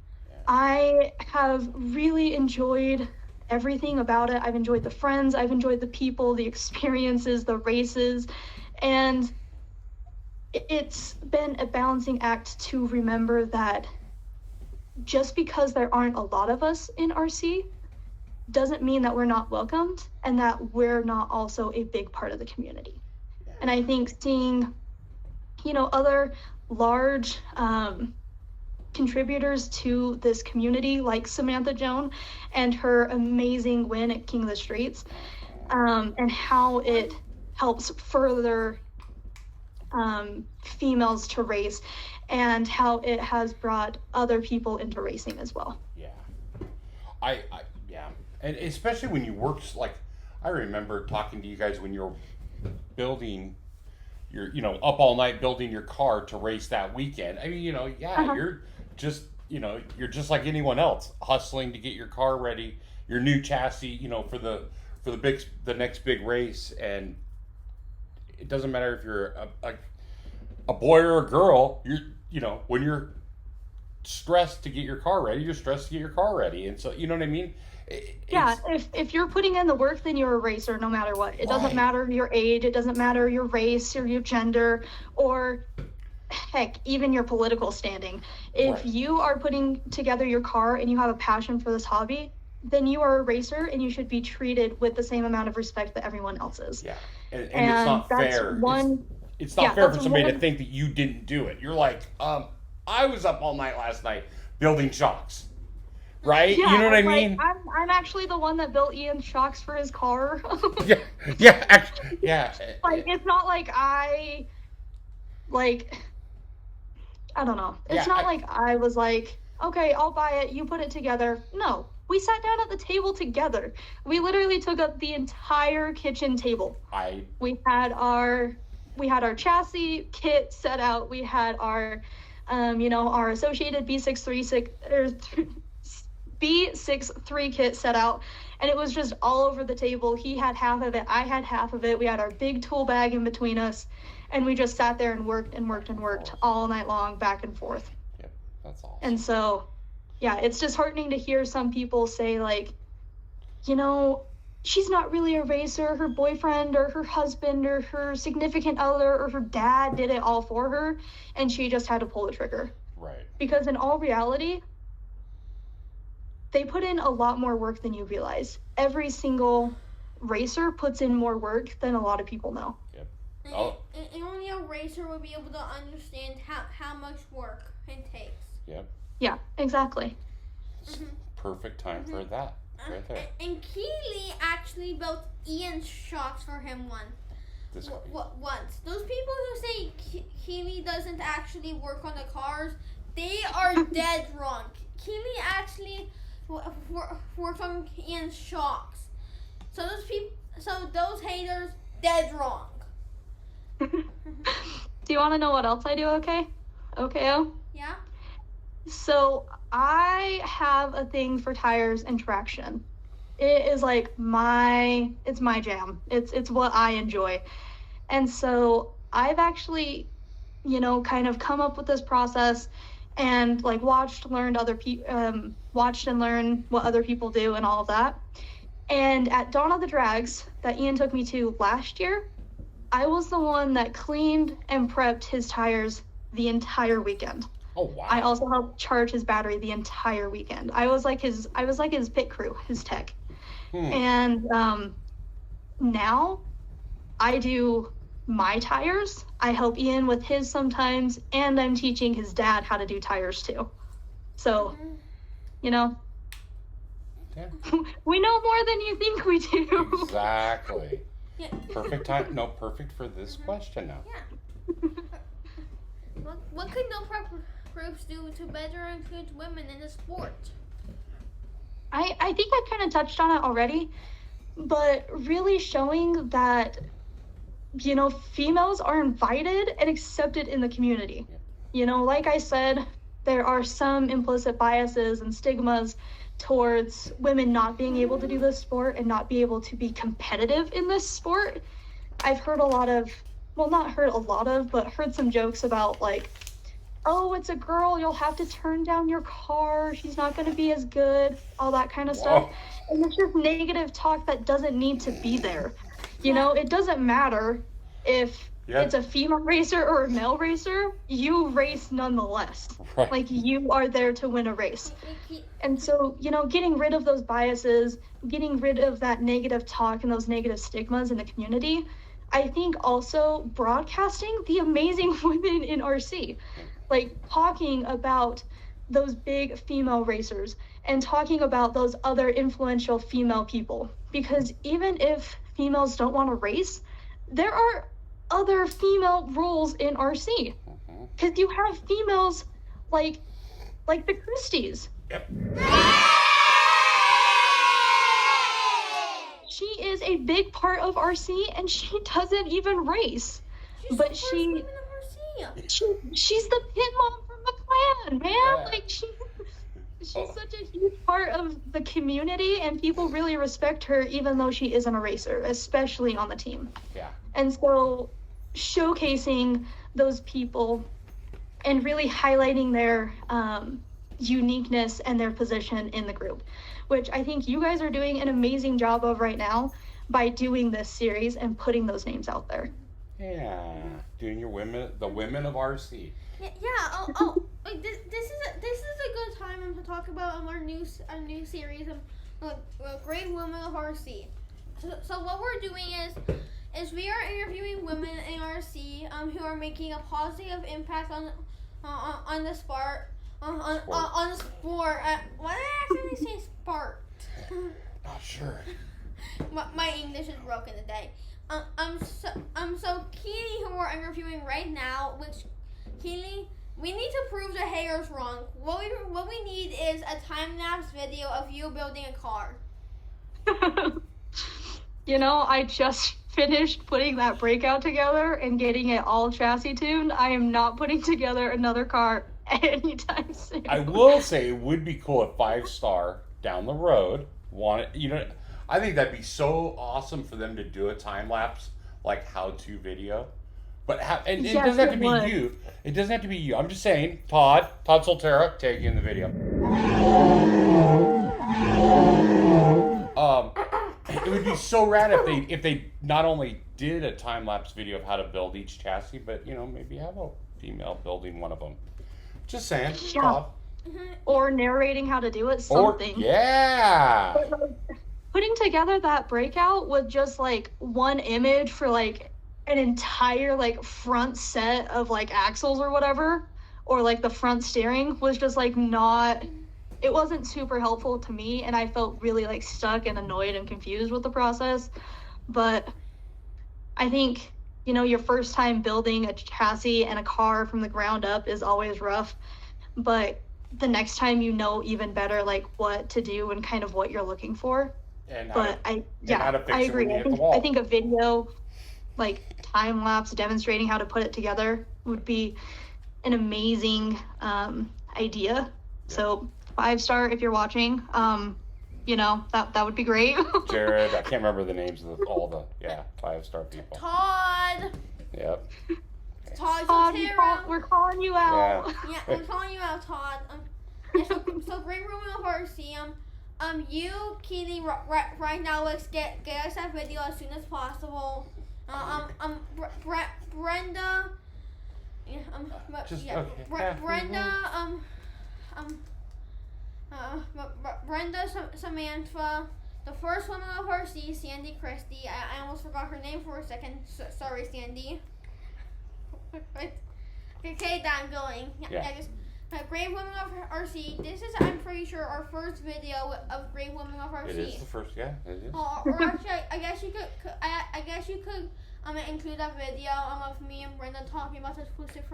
I have really enjoyed everything about it. I've enjoyed the friends, I've enjoyed the people, the experiences, the races, and it's been a balancing act to remember that just because there aren't a lot of us in RC doesn't mean that we're not welcomed and that we're not also a big part of the community. And I think seeing, other large contributors to this community like Samantha Joan and her amazing win at King of the Streets, and how it helps further females to race and how it has brought other people into racing as well. Yeah. I and especially when you work, I remember talking to you guys when you're building your, up all night building your car to race that weekend. I mean, you're just, you're just like anyone else, hustling to get your car ready, your new chassis, for the next big race. And it doesn't matter if you're a boy or a girl, when you're stressed to get your car ready, you're stressed to get your car ready. And so, you know what I mean? If you're putting in the work, then you're a racer no matter what. It doesn't matter your age, it doesn't matter your race or your gender, or heck, even your political standing. If you are putting together your car and you have a passion for this hobby, then you are a racer and you should be treated with the same amount of respect that everyone else is. Yeah, and it's not fair. It's not fair for somebody to think that you didn't do it. You're like, I was up all night last night building shocks. Right? Yeah, you know what I mean? I'm actually the one that built Ian's shocks for his car. yeah. It's not like I don't know. It's not like I was like, okay, I'll buy it, you put it together. No, we sat down at the table together. We literally took up the entire kitchen table. We had our chassis kit set out. We had our our associated B63 kit set out, and it was just all over the table. He had half of it, I had half of it. We had our big tool bag in between us, and we just sat there and worked all night long, back and forth. Yep, that's awesome. And so, yeah, it's disheartening to hear some people say, she's not really a racer. Her boyfriend or her husband or her significant other or her dad did it all for her, and she just had to pull the trigger. Right. Because in all reality, they put in a lot more work than you realize. Every single racer puts in more work than a lot of people know. Yep. And only a racer will be able to understand how much work it takes. Yep. Yeah, exactly. Perfect time for that. right there. And Keeley actually built Ian's shocks for him once. Those people who say Keeley doesn't actually work on the cars, they are dead wrong. Keeley actually worked on Ian's shocks. So those haters, dead wrong. Do you want to know what else I do, OKO? Yeah? So I have a thing for tires and traction. It is like it's my jam. It's what I enjoy. And so I've actually, kind of come up with this process and like watched and learn what other people do and all of that. And at Dawn of the Drags that Ian took me to last year, I was the one that cleaned and prepped his tires the entire weekend. Oh wow! I also helped charge his battery the entire weekend. I was like his pit crew, his tech. And now I do my tires. I help Ian with his sometimes, and I'm teaching his dad how to do tires too. So, Yeah. we know more than you think we do. Exactly. Yeah. Perfect time. No, perfect for this question now. Yeah. What could No Prep groups do to better include women in the sport? I think I kind of touched on it already, but really showing that, females are invited and accepted in the community. Like I said, there are some implicit biases and stigmas towards women not being able to do this sport and not be able to be competitive in this sport. I've heard heard some jokes about like, oh, it's a girl, you'll have to turn down your car, she's not going to be as good, all that kind of stuff. And it's just negative talk that doesn't need to be there. It doesn't matter if it's a female racer or a male racer, you race nonetheless. Right. Like, you are there to win a race. And so, getting rid of those biases, getting rid of that negative talk and those negative stigmas in the community, I think also broadcasting the amazing women in RC. Like, talking about those big female racers and talking about those other influential female people. Because even if females don't want to race, there are other female roles in RC. Because you have females like the Christies. Yep. She is a big part of RC, and she doesn't even race. But she's the pit mom for Maclan, man. Yeah. Like, she's such a huge part of the community, and people really respect her, even though she isn't a racer, especially on the team. Yeah. And so, showcasing those people and really highlighting their uniqueness and their position in the group, which I think you guys are doing an amazing job of right now by doing this series and putting those names out there. Yeah. Doing the women of RC. Yeah. Like this is a good time to talk about our new series of Great Women of RC. So what we're doing is we are interviewing women in RC who are making a positive impact on the sport. On sport. Why did I actually say sport? Not sure. My English is broken today. So Keeley, who we're interviewing right now, which Keeley, we need to prove the haters wrong. What we need is a time-lapse video of you building a car. I just finished putting that breakout together and getting it all chassis tuned. I am not putting together another car anytime soon. I will say it would be cool if 5-star down the road I think that'd be so awesome for them to do a time lapse like how-to video. But it doesn't have to be you. It doesn't have to be you. I'm just saying, Todd Soltera, tag you in the video. It would be so rad if they not only did a time lapse video of how to build each chassis, but maybe have a female building one of them. Just saying, yeah. Todd. Or narrating how to do it, something. Yeah. Putting together that breakout with just like one image for like an entire like front set of like axles or whatever, or like the front steering was just like not it wasn't super helpful to me, and I felt really like stuck and annoyed and confused with the process. But I think, you know, your first time building a chassis and a car from the ground up is always rough, but the next time you know even better like what to do and kind of what you're looking for. And But how to fix I it agree. when you hit the wall. I think a video like time lapse demonstrating how to put it together would be an amazing idea. Yeah. So 5-star if you're watching, you know, that would be great. Jared, I can't remember the names of all the 5-star people. Todd. Yep. Todd, We're calling you out. Yeah, we're calling you out, Todd. Yeah, so Great Rooming of RC. You, Keeley, right now, let's get us that video as soon as possible. Brenda. Yeah, okay. Brenda, Samantha, the first woman of RC, Sandy Christie. I almost forgot her name for a second. Sorry, Sandy. Okay, I'm going. Great Women of RC. This is, I'm pretty sure, our first video of Great Women of RC. It is the first, it is. Or actually, I guess you could include that video of me and Brenda talking about the exclusive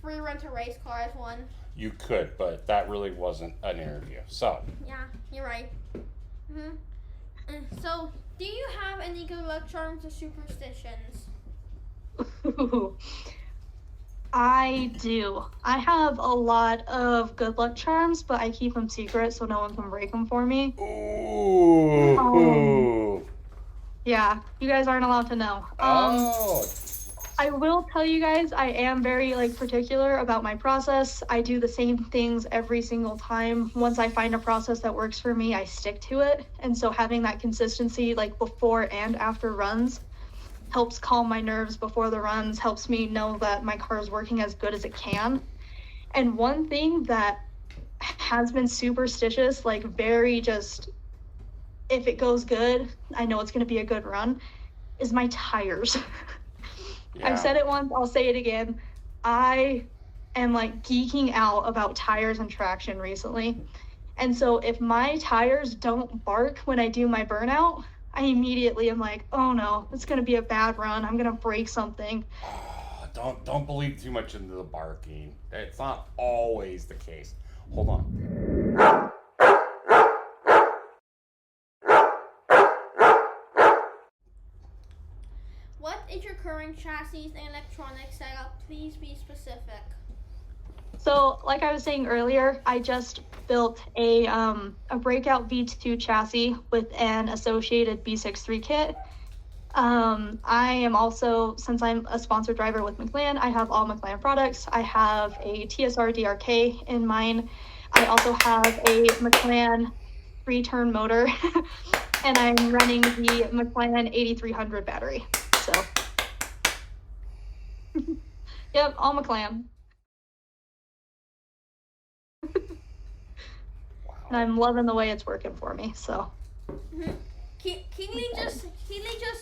free rental race car as one. You could, but that really wasn't an interview. So. Yeah, you're right. So, do you have any good luck charms or superstitions? I do. I have a lot of good luck charms, but I keep them secret so no one can break them for me. Ooh. Yeah, you guys aren't allowed to know. I will tell you guys, I am very particular about my process. I do the same things every single time. Once I find a process that works for me, I stick to it. And so having that consistency before and after runs helps calm my nerves before the runs, helps me know that my car is working as good as it can. And one thing that has been superstitious, very just, if it goes good, I know it's going to be a good run, is my tires. Yeah. I've said it once, I'll say it again. I am geeking out about tires and traction recently. And so if my tires don't bark when I do my burnout, I immediately am oh no, it's going to be a bad run. I'm going to break something. Don't believe too much into the barking. It's not always the case. Hold on. What is your current chassis and electronic setup? Please be specific. So, like I was saying earlier, I just built a Breakout V2 chassis with an associated B63 kit. I am also, since I'm a sponsored driver with Maclan, I have all Maclan products. I have a TSR DRK in mine. I also have a Maclan 3-turn motor, and I'm running the Maclan 8300 battery. So, yep, all Maclan. And I'm loving the way it's working for me, so. Keeley just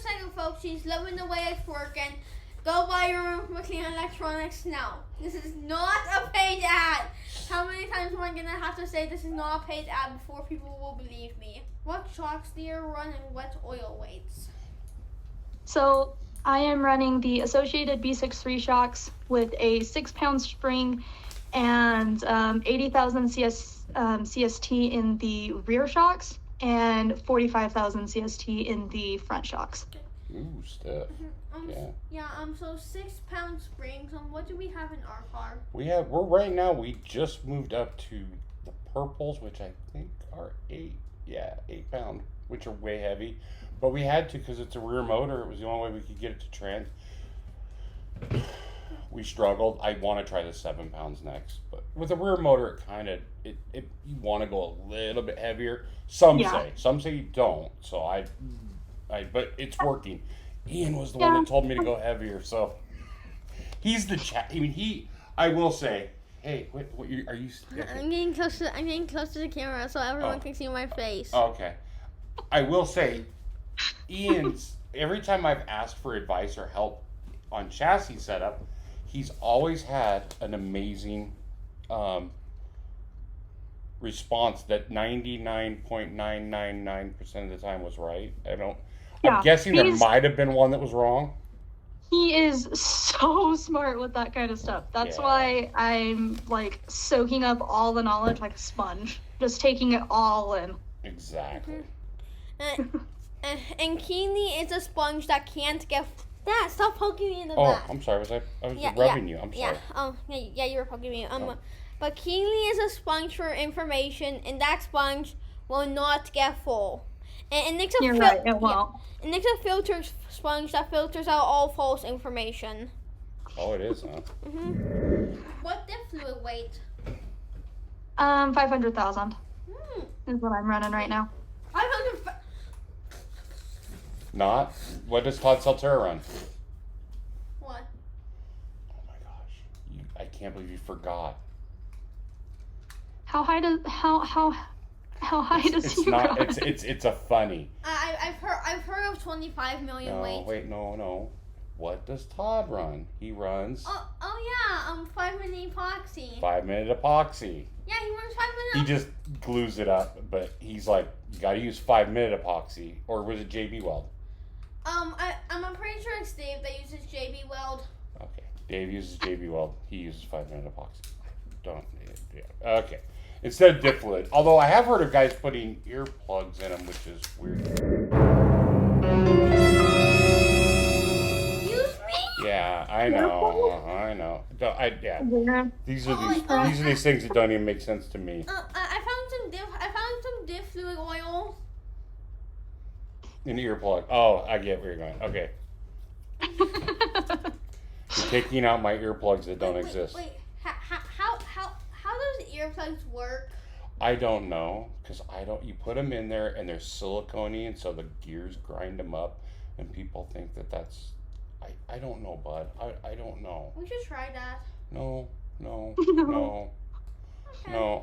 said, folks, she's loving the way it's working. Go buy your Maclan electronics now. This is not a paid ad. How many times am I going to have to say this is not a paid ad before people will believe me? What shocks do you run and what oil weights? So I am running the associated B63 shocks with a 6-pound spring and 80,000 CST in the rear shocks and 45,000 CST in the front shocks. Ooh, stuff. So 6-pound springs. What do we have in our car? We just moved up to the purples, which I think are 8 pound, which are way heavy. But we had to because it's a rear motor. It was the only way we could get it to trend. We struggled. I want to try the 7 pounds next, but with a rear motor, you want to go a little bit heavier. Some say you don't. So but it's working. Ian was the one that told me to go heavier, so he's the chat. I will say, hey, what are you? I'm getting close to the camera so everyone can see my face. Okay, I will say, Ian's every time I've asked for advice or help on chassis setup, he's always had an amazing response that 99.999% of the time was right. I'm Yeah, guessing there might have been one that was wrong. He is so smart with that kind of stuff. That's why I'm like soaking up all the knowledge like a sponge, just taking it all in. Exactly. And Keeley is a sponge that can't get. Dad, stop poking me in the back. Oh, I'm sorry. I was rubbing you. I'm sorry. Yeah, you were poking me. But Keeley is a sponge for information, and that sponge will not get full. And Nick's You're right, it won't. And Nick's a filter sponge that filters out all false information. Oh, it is, huh? What did fluid weight? 500,000 is what I'm running right now. 500. Not? What does Todd Salterra run? What? Oh my gosh. I can't believe you forgot. How high does he run? It's a funny. I've heard of 25 million weight. Wait, no. What does Todd run? He runs. Oh yeah, 5 minute epoxy. 5 minute epoxy. Yeah, he runs 5 minute. He just glues it up, but he's like, you gotta use 5 minute epoxy, or was it JB Weld? I'm pretty sure it's Dave that uses JB Weld. Okay, Dave uses JB Weld. He uses 5 minute epoxy. Okay. Instead of dip fluid. Although I have heard of guys putting earplugs in them, which is weird. Excuse me? Yeah, I know. These are these things that don't even make sense to me. I found some diff fluid oil. An earplug. Oh, I get where you're going. Okay. You're taking out my earplugs that don't exist. Wait. How does earplugs work? I don't know, because you put them in there and they're silicone-y, and so the gears grind them up, and people think that's, I don't know, bud. I don't know. We should try that. No,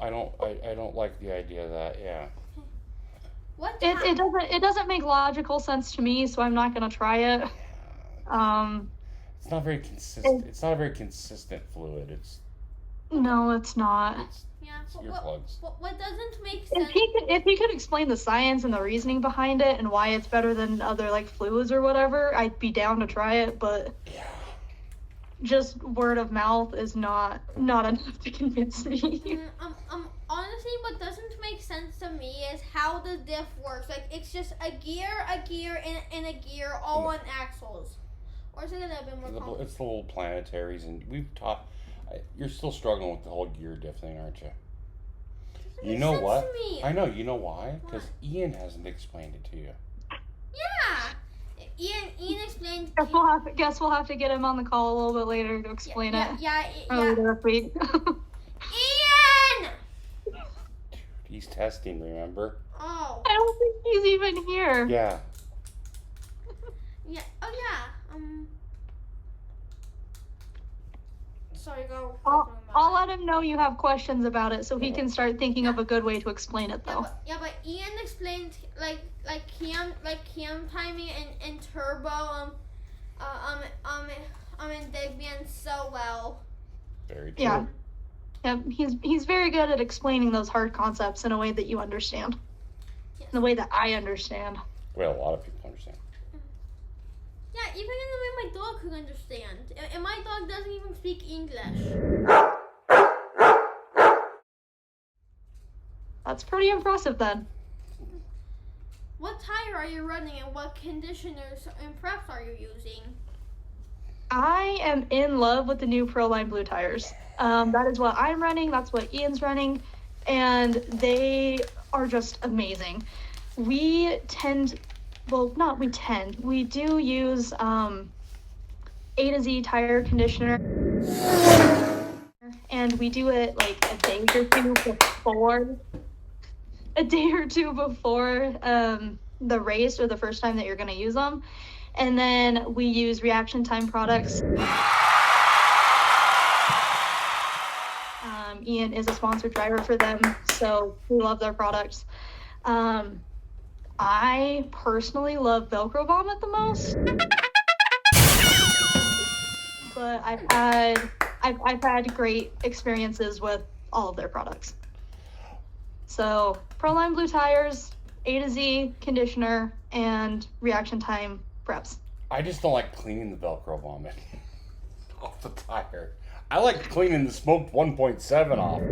I don't like the idea of that, yeah. It doesn't make logical sense to me, so I'm not gonna try it. It's not very consistent. It's not a very consistent fluid. No, it's not. It's earplugs. What doesn't make sense? If he could explain the science and the reasoning behind it and why it's better than other like fluids or whatever, I'd be down to try it. But just word of mouth is not enough to convince me. Honestly, what doesn't make sense to me is how the diff works. Like, it's just a gear, and a gear all on axles. Or is it a little bit more complex? It's the little planetaries, and we've taught. You're still struggling with the whole gear diff thing, aren't you? You know what? I know. You know why? Because Ian hasn't explained it to you. Yeah. Ian explained. Guess we'll have to get him on the call a little bit later to explain it. Yeah. Later this week. Ian! He's testing, remember? Oh. I don't think he's even here. Yeah. Yeah. Oh yeah. Sorry, go. I'll let him know you have questions about it, so he can start thinking of a good way to explain it, though. But Ian explained like cam timing and turbo and Debian so well. Very true. Yeah. Yep. He's very good at explaining those hard concepts in a way that you understand. Yes. In the way that I understand. Well, a lot of people understand. Yeah, even in the way my dog could understand. And my dog doesn't even speak English. That's pretty impressive then. What tire are you running and what conditioners and preps are you using? I am in love with the new Proline Blue tires. That is what I'm running, that's what Ian's running, and they are just amazing. We do use A to Z tire conditioner, and we do it like a day or two before the race or the first time that you're going to use them. And then we use reaction time products. Ian is a sponsored driver for them, so we love their products. I personally love Velcro Vomit the most, but I've had great experiences with all of their products. So Proline blue tires, A to Z conditioner, and reaction time preps. I just don't like cleaning the Velcro vomit off the tire. I like cleaning the smoked 1.7 off.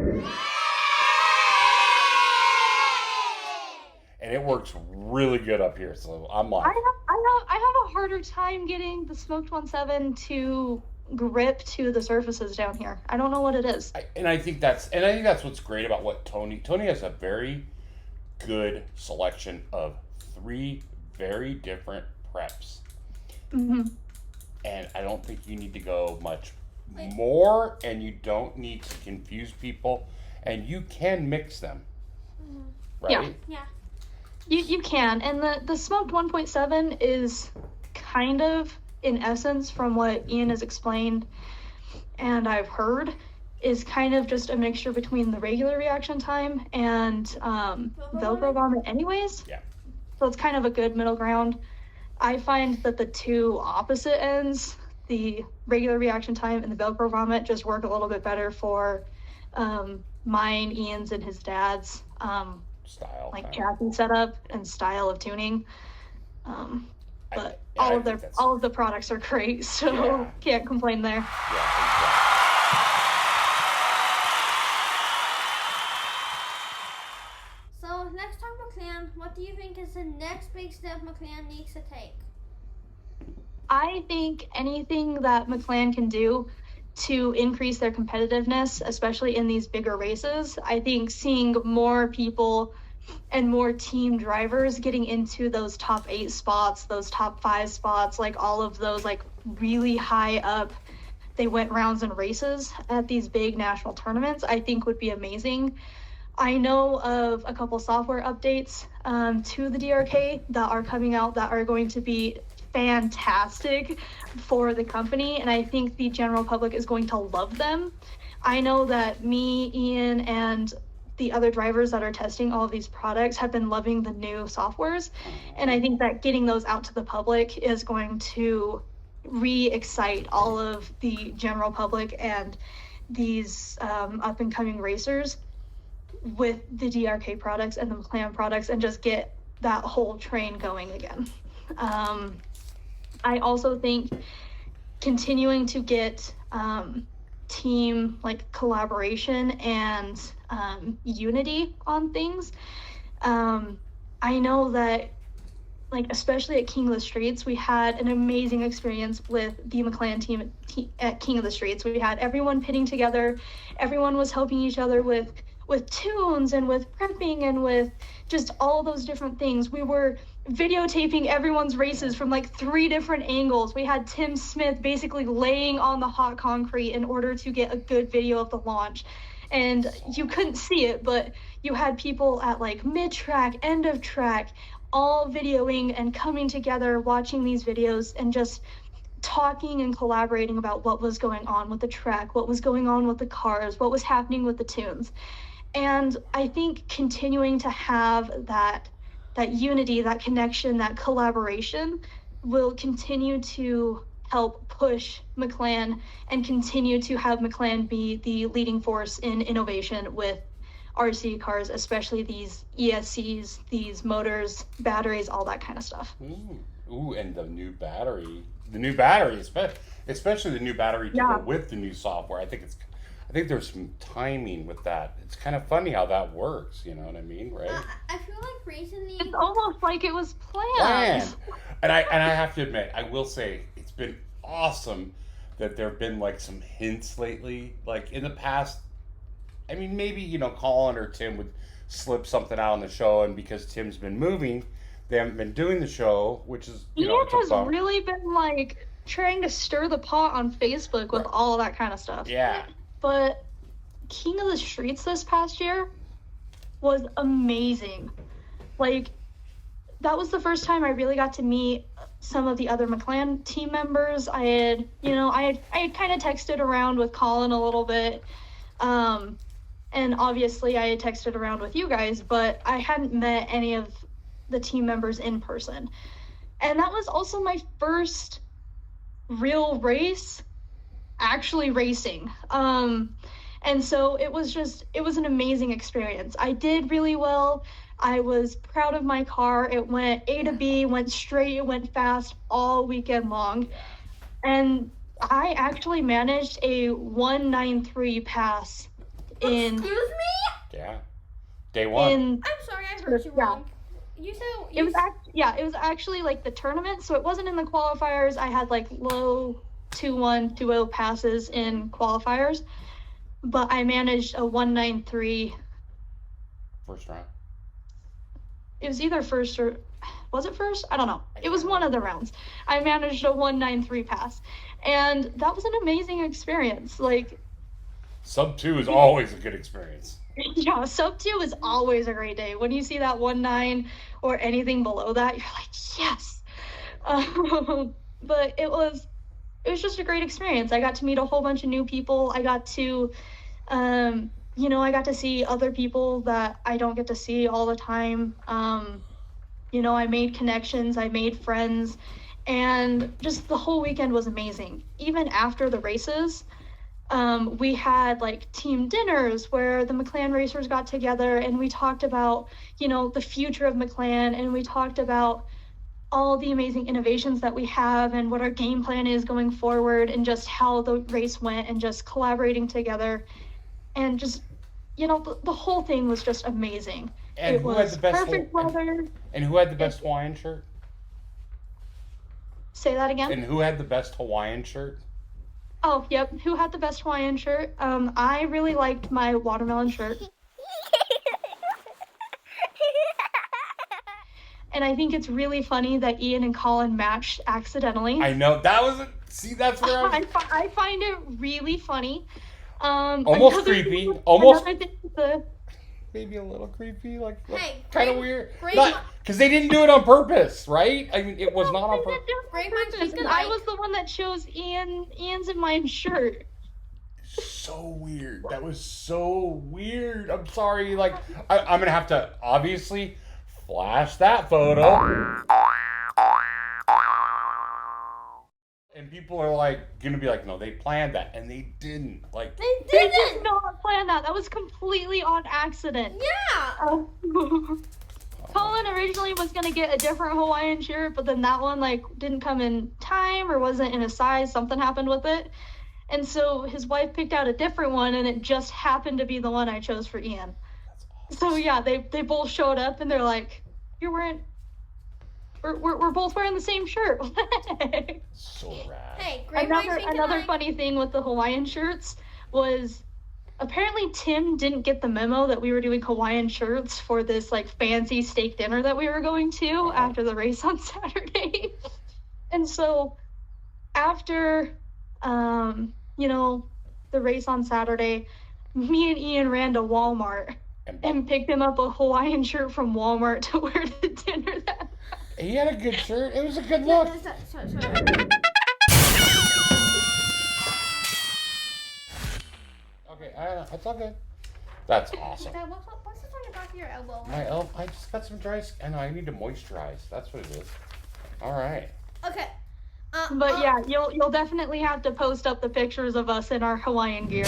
And it works really good up here, so I'm like... I have a harder time getting the smoked 1.7 to grip to the surfaces down here. I don't know what it is. I think that's what's great about what Tony has a very good selection of 3 very different preps. Mm-hmm. And I don't think you need to go much more, and you don't need to confuse people, and you can mix them. Right? Yeah. You can, and the smoked 1.7 is kind of, in essence, from what Ian has explained and I've heard, is kind of just a mixture between the regular reaction time and Velcro vomit anyways. Yeah. So it's kind of a good middle ground. I find that the two opposite ends, the regular reaction time and the Velcro vomit, just work a little bit better for mine, Ian's, and his dad's Style. like chassis setup and style of tuning. But all of the products are great, so can't complain there. Yeah, So let's talk Maclan. What do you think is the next big step Maclan needs to take? I think anything that Maclan can do to increase their competitiveness, especially in these bigger races, I think seeing more people and more team drivers getting into those top 8 spots, those top 5 spots, like all of those like really high up, they went rounds and races at these big national tournaments, I think would be amazing. I know of a couple software updates to the DRK that are coming out that are going to be fantastic for the company, and I think the general public is going to love them. I know that me, Ian, and the other drivers that are testing all of these products have been loving the new softwares, and I think that getting those out to the public is going to re-excite all of the general public and these up-and-coming racers with the DRK products and the Maclan products, and just get that whole train going again. I also think continuing to get team like collaboration and unity on things. I know that, like, especially at King of the Streets, we had an amazing experience with the Maclan team at King of the Streets. We had everyone pitting together, everyone was helping each other with tunes and with prepping and with just all those different things. We were videotaping everyone's races from like 3 different angles. We had Tim Smith basically laying on the hot concrete in order to get a good video of the launch. And you couldn't see it, but you had people at like mid-track, end of track, all videoing and coming together, watching these videos and just talking and collaborating about what was going on with the track, what was going on with the cars, what was happening with the tunes. And I think continuing to have that unity, that connection, that collaboration will continue to help push Maclan and continue to have Maclan be the leading force in innovation with RC cars, especially these ESCs, these motors, batteries, all that kind of stuff. Ooh, and the new battery, especially the new battery to go with the new software. I think there's some timing with that. It's kind of funny how that works, you know what I mean, right? I feel like recently it's almost like it was planned. And I have to admit, I will say it's been awesome that there have been like some hints lately. Like in the past, I mean, maybe, you know, Colin or Tim would slip something out on the show, and because Tim's been moving, they haven't been doing the show, which is, you know, Ian has really been like trying to stir the pot on Facebook with all that kind of stuff. Yeah. But King of the Streets this past year was amazing. Like, that was the first time I really got to meet some of the other Maclan team members. I had kind of texted around with Colin a little bit. And obviously I had texted around with you guys, but I hadn't met any of the team members in person. And that was also my first real race actually racing. And so it was an amazing experience. I did really well. I was proud of my car. It went A to B, went straight, it went fast all weekend long. And I actually managed a 193 pass in. Excuse me? Yeah. Day one. I'm sorry, I heard you wrong. You said it was actually like the tournament, so it wasn't in the qualifiers. I had like low 2-1, 2-0 passes in qualifiers, but I managed a 193. First round. It was either first or was it first? I don't know. It was one of the rounds. I managed a 193 pass, and that was an amazing experience. Like, sub 2 is always a good experience. Yeah, sub 2 is always a great day. When you see that 1.9 or anything below that, you're like, yes. But it was just a great experience. I got to meet a whole bunch of new people. I got to, I got to see other people that I don't get to see all the time. I made connections, I made friends, and just the whole weekend was amazing. Even after the races, we had like team dinners where the Maclan racers got together and we talked about, the future of Maclan, and we talked about all the amazing innovations that we have and what our game plan is going forward, and just how the race went, and just collaborating together, and just, the whole thing was just amazing. And it who was had the best perfect weather. And who had the best Hawaiian shirt? Say that again? And who had the best Hawaiian shirt? Oh, yep. Who had the best Hawaiian shirt? I really liked my watermelon shirt. And I think it's really funny that Ian and Colin matched accidentally. I know. That was that's where I find it really funny. Almost creepy. Almost. Maybe a little creepy, like kind of weird. Because they didn't do it on purpose, right? I mean, it was not on purpose. And I was the one that chose Ian's and mine shirt. So weird. That was so weird. I'm sorry. Like, I'm gonna have to obviously flash that photo. And people are gonna be like, no, they planned that, and they didn't. Like, they did not plan that. That was completely on accident. Yeah. Colin originally was gonna get a different Hawaiian shirt, but then that one didn't come in time or wasn't in a size. Something happened with it, and so his wife picked out a different one, and it just happened to be the one I chose for Ian. So yeah, they both showed up, and they're like, "You're wearing." We're both wearing the same shirt. So rad. Hey, another funny thing with the Hawaiian shirts was apparently Tim didn't get the memo that we were doing Hawaiian shirts for this fancy steak dinner that we were going to after the race on Saturday. And so after the race on Saturday, me and Ian ran to Walmart and picked him up a Hawaiian shirt from Walmart to wear to dinner that night. He had a good shirt. It was a good look. Okay, that's all good. That's awesome. What's this on the back of your elbow? My elbow. I just got some dry skin. I need to moisturize. That's what it is. All right. Okay. But yeah, you'll definitely have to post up the pictures of us in our Hawaiian gear.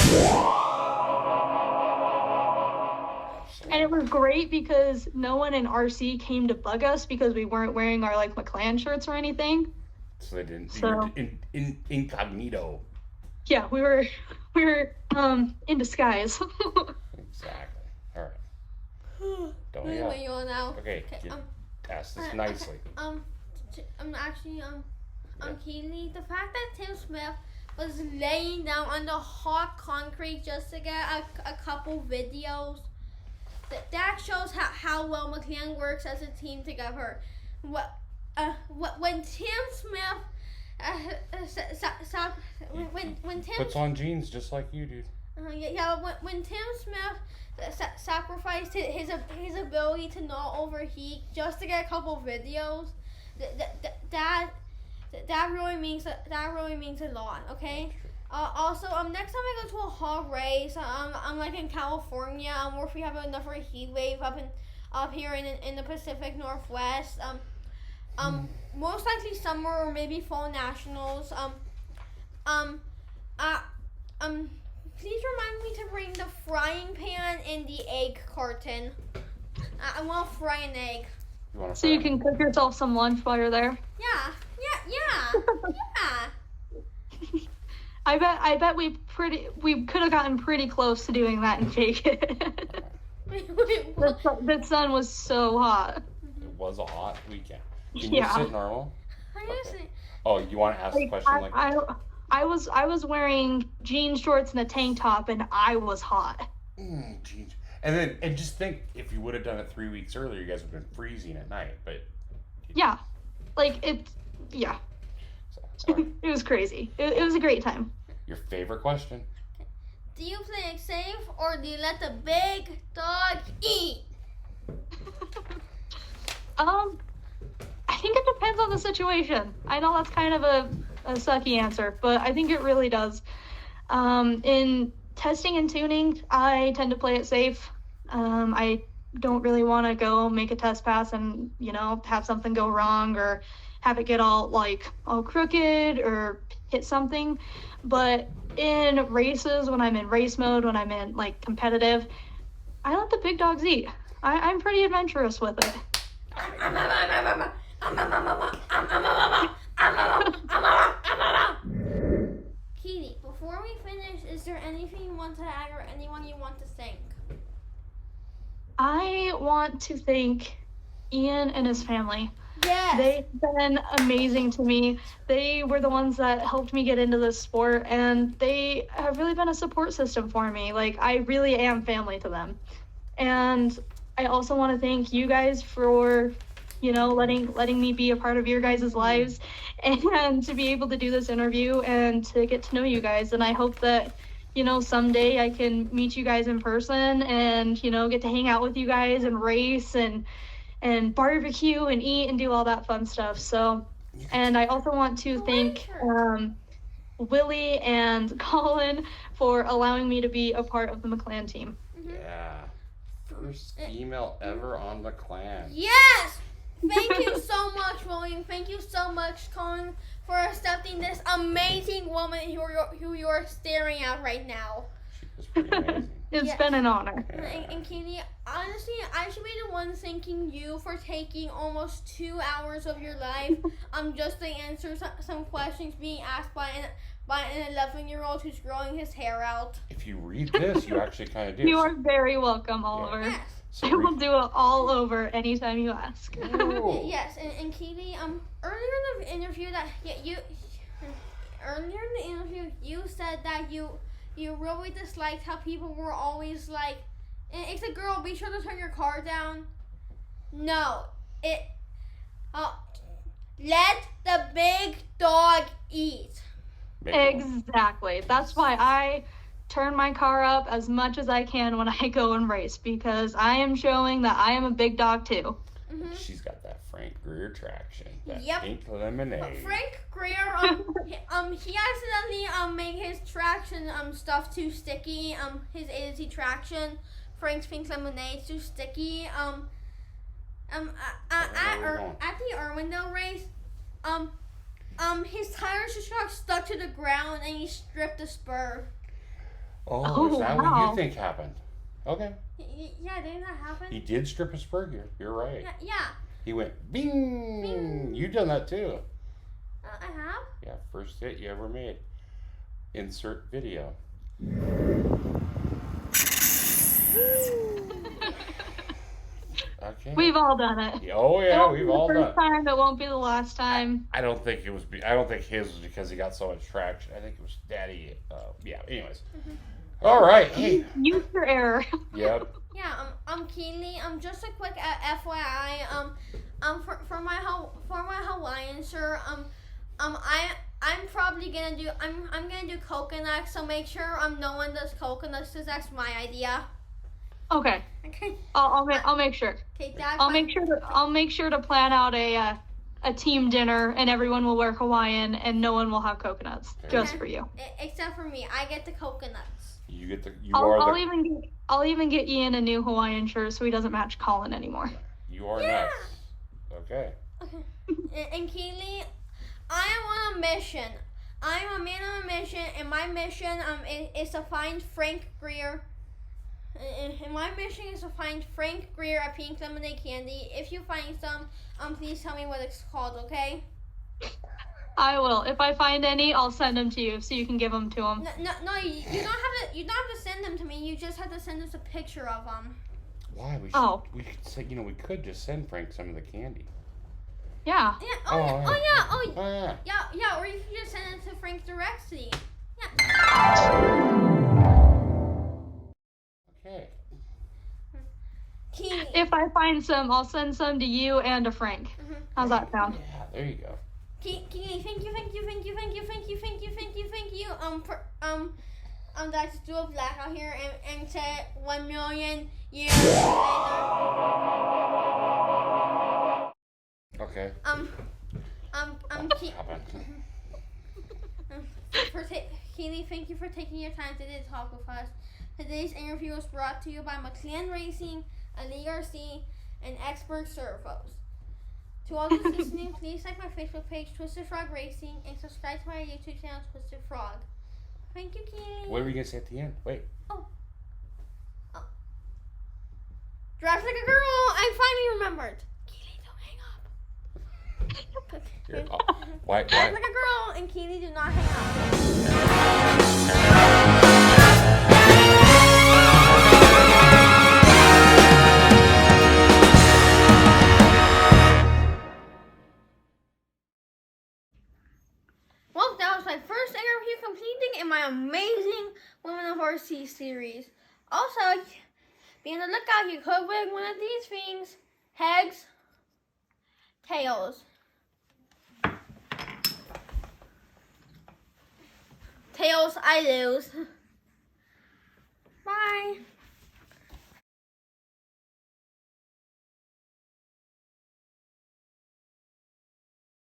And it was great because no one in RC came to bug us because we weren't wearing our Maclan shirts or anything. So they didn't. So in incognito. Yeah, we were in disguise. Exactly. All right. Don't yell. Wait, you on now? Okay. Ask this nicely. Keeley, the fact that Tim Smith was laying down on the hot concrete just to get a couple videos. That shows how well Maclan works as a team together. When Tim Smith when Tim puts on jeans just like you, dude. When Tim Smith sacrificed his ability to not overheat just to get a couple videos, that really means a lot. Okay. Also, next time I go to a hog race, I'm in California, or if we have another heat wave up here in the Pacific Northwest, most likely summer or maybe fall nationals, please remind me to bring the frying pan and the egg carton. I want to fry an egg. So you can cook yourself some lunch while you're there. Yeah. I bet we could have gotten pretty close to doing that in Vegas. The sun was so hot. It was a hot weekend. Can you Yeah. sit normal? Okay. Oh, you want to ask the question I was wearing jean shorts and a tank top, and I was hot. Geez. And just think, if you would have done it 3 weeks earlier, you guys would have been freezing at night. But Yeah, yeah. So, It was crazy. It was a great time. your favorite question? Do you play it safe or do you let the big dog eat? I think it depends on the situation. I know that's kind of a sucky answer, but I think it really does. In testing and tuning, I tend to play it safe. I don't really want to go make a test pass and, have something go wrong or have it get all crooked or hit something. But in races, when I'm in race mode, when I'm in competitive, I let the big dogs eat. I'm pretty adventurous with it. Keeley, before we finish, is there anything you want to add or anyone you want to thank? I want to thank Ian and his family. Yes. They've been amazing to me. They were the ones that helped me get into this sport, and they have really been a support system for me. I really am family to them. And I also want to thank you guys for, letting me be a part of your guys' lives and to be able to do this interview and to get to know you guys. And I hope that, someday I can meet you guys in person and, get to hang out with you guys and race and barbecue and eat and do all that fun stuff. So, and I also want to thank Willie and Colin for allowing me to be a part of the Maclan team. Yeah. First female ever on the clan. Yes! Thank you so much, William. Thank you so much, Colin, for accepting this amazing woman who you're staring at right now. She was pretty amazing. It's been an honor. And Keeley, honestly, I should be the one thanking you for taking almost 2 hours of your life just to answer some questions being asked by an 11-year-old who's growing his hair out. If you read this, you actually kind of do. You are very welcome, Oliver. Yes. So I will do it all over anytime you ask. Ooh. Yes, and Keeley, earlier in the interview you said that you really disliked how people were always like, it's a girl, be sure to turn your car down. No, let the big dog eat. Exactly. That's why I turn my car up as much as I can when I go and race, because I am showing that I am a big dog too. Mm-hmm. She's got that Frank Greer traction. That Yep. pink lemonade. Frank Greer, he accidentally made his traction stuff too sticky. His A to Z traction, Frank's pink lemonade too sticky. At the Irwindale race, his tires just got stuck to the ground and he stripped the spur. Oh, is that what wow. you think happened? Okay. Yeah, didn't that happen? He did strip a spur gear. You're right. Yeah. He went bing. Bing. You done that too. I have. Yeah, first hit you ever made. Insert video. Okay. We've all done it. Oh It yeah, won't be we've the all first done. time. It won't be the last time. I don't think it was. I don't think his was because he got so much traction. I think it was Daddy. Yeah. Anyways. Mm-hmm. All right. Hey. Use your error. Yep. Yeah. Keeley. Just a quick FYI. For my Hawaiian shirt. I'm probably gonna do. I'm gonna do coconuts. So make sure no one does coconuts because that's my idea. Okay. Okay. I'll make sure. Okay, Dad. I'll make sure to plan out a team dinner, and everyone will wear Hawaiian, and no one will have coconuts, just Okay. for you. Except for me, I get the coconuts. You get the. You I'll are the. even get Ian a new Hawaiian shirt so he doesn't match Colin anymore. You are Yeah. next. Okay. Okay. And Keeley, I am on a mission. I'm a man on a mission, and my mission is to find Frank Greer. And my mission is to find Frank Greer at Pink Lemonade Candy. If you find some, please tell me what it's called, okay? I will. If I find any, I'll send them to you so you can give them to him. No, you don't have to. You don't have to send them to me. You just have to send us a picture of them. Why? We could say, we could just send Frank some of the candy. Yeah. Yeah. Yeah. Or you can just send it to Frank directly. Yeah. Okay. Keeley. If I find some, I'll send some to you and to Frank. How's that sound? Yeah, there you go. Keeley, thank you. That's Dual Black out here and to 1 million years later. Okay. Keeley, thank you for taking your time today to talk with us. Today's interview was brought to you by Maclan Racing, Ali RC, and Expert Servos. To all those listening, please like my Facebook page, Twisted Frog Racing, and subscribe to my YouTube channel, Twisted Frog. Thank you, Keeley. What were you going to say at the end? Wait. Drive like a girl. I finally remembered. Keeley, don't hang up. Why? Drive like a girl, and Keeley, do not hang up. Well, that was my first interview completing in my amazing Women of RC series. Also, be on the lookout, you could win one of these things. Heads, tails. Tails, I lose. Bye.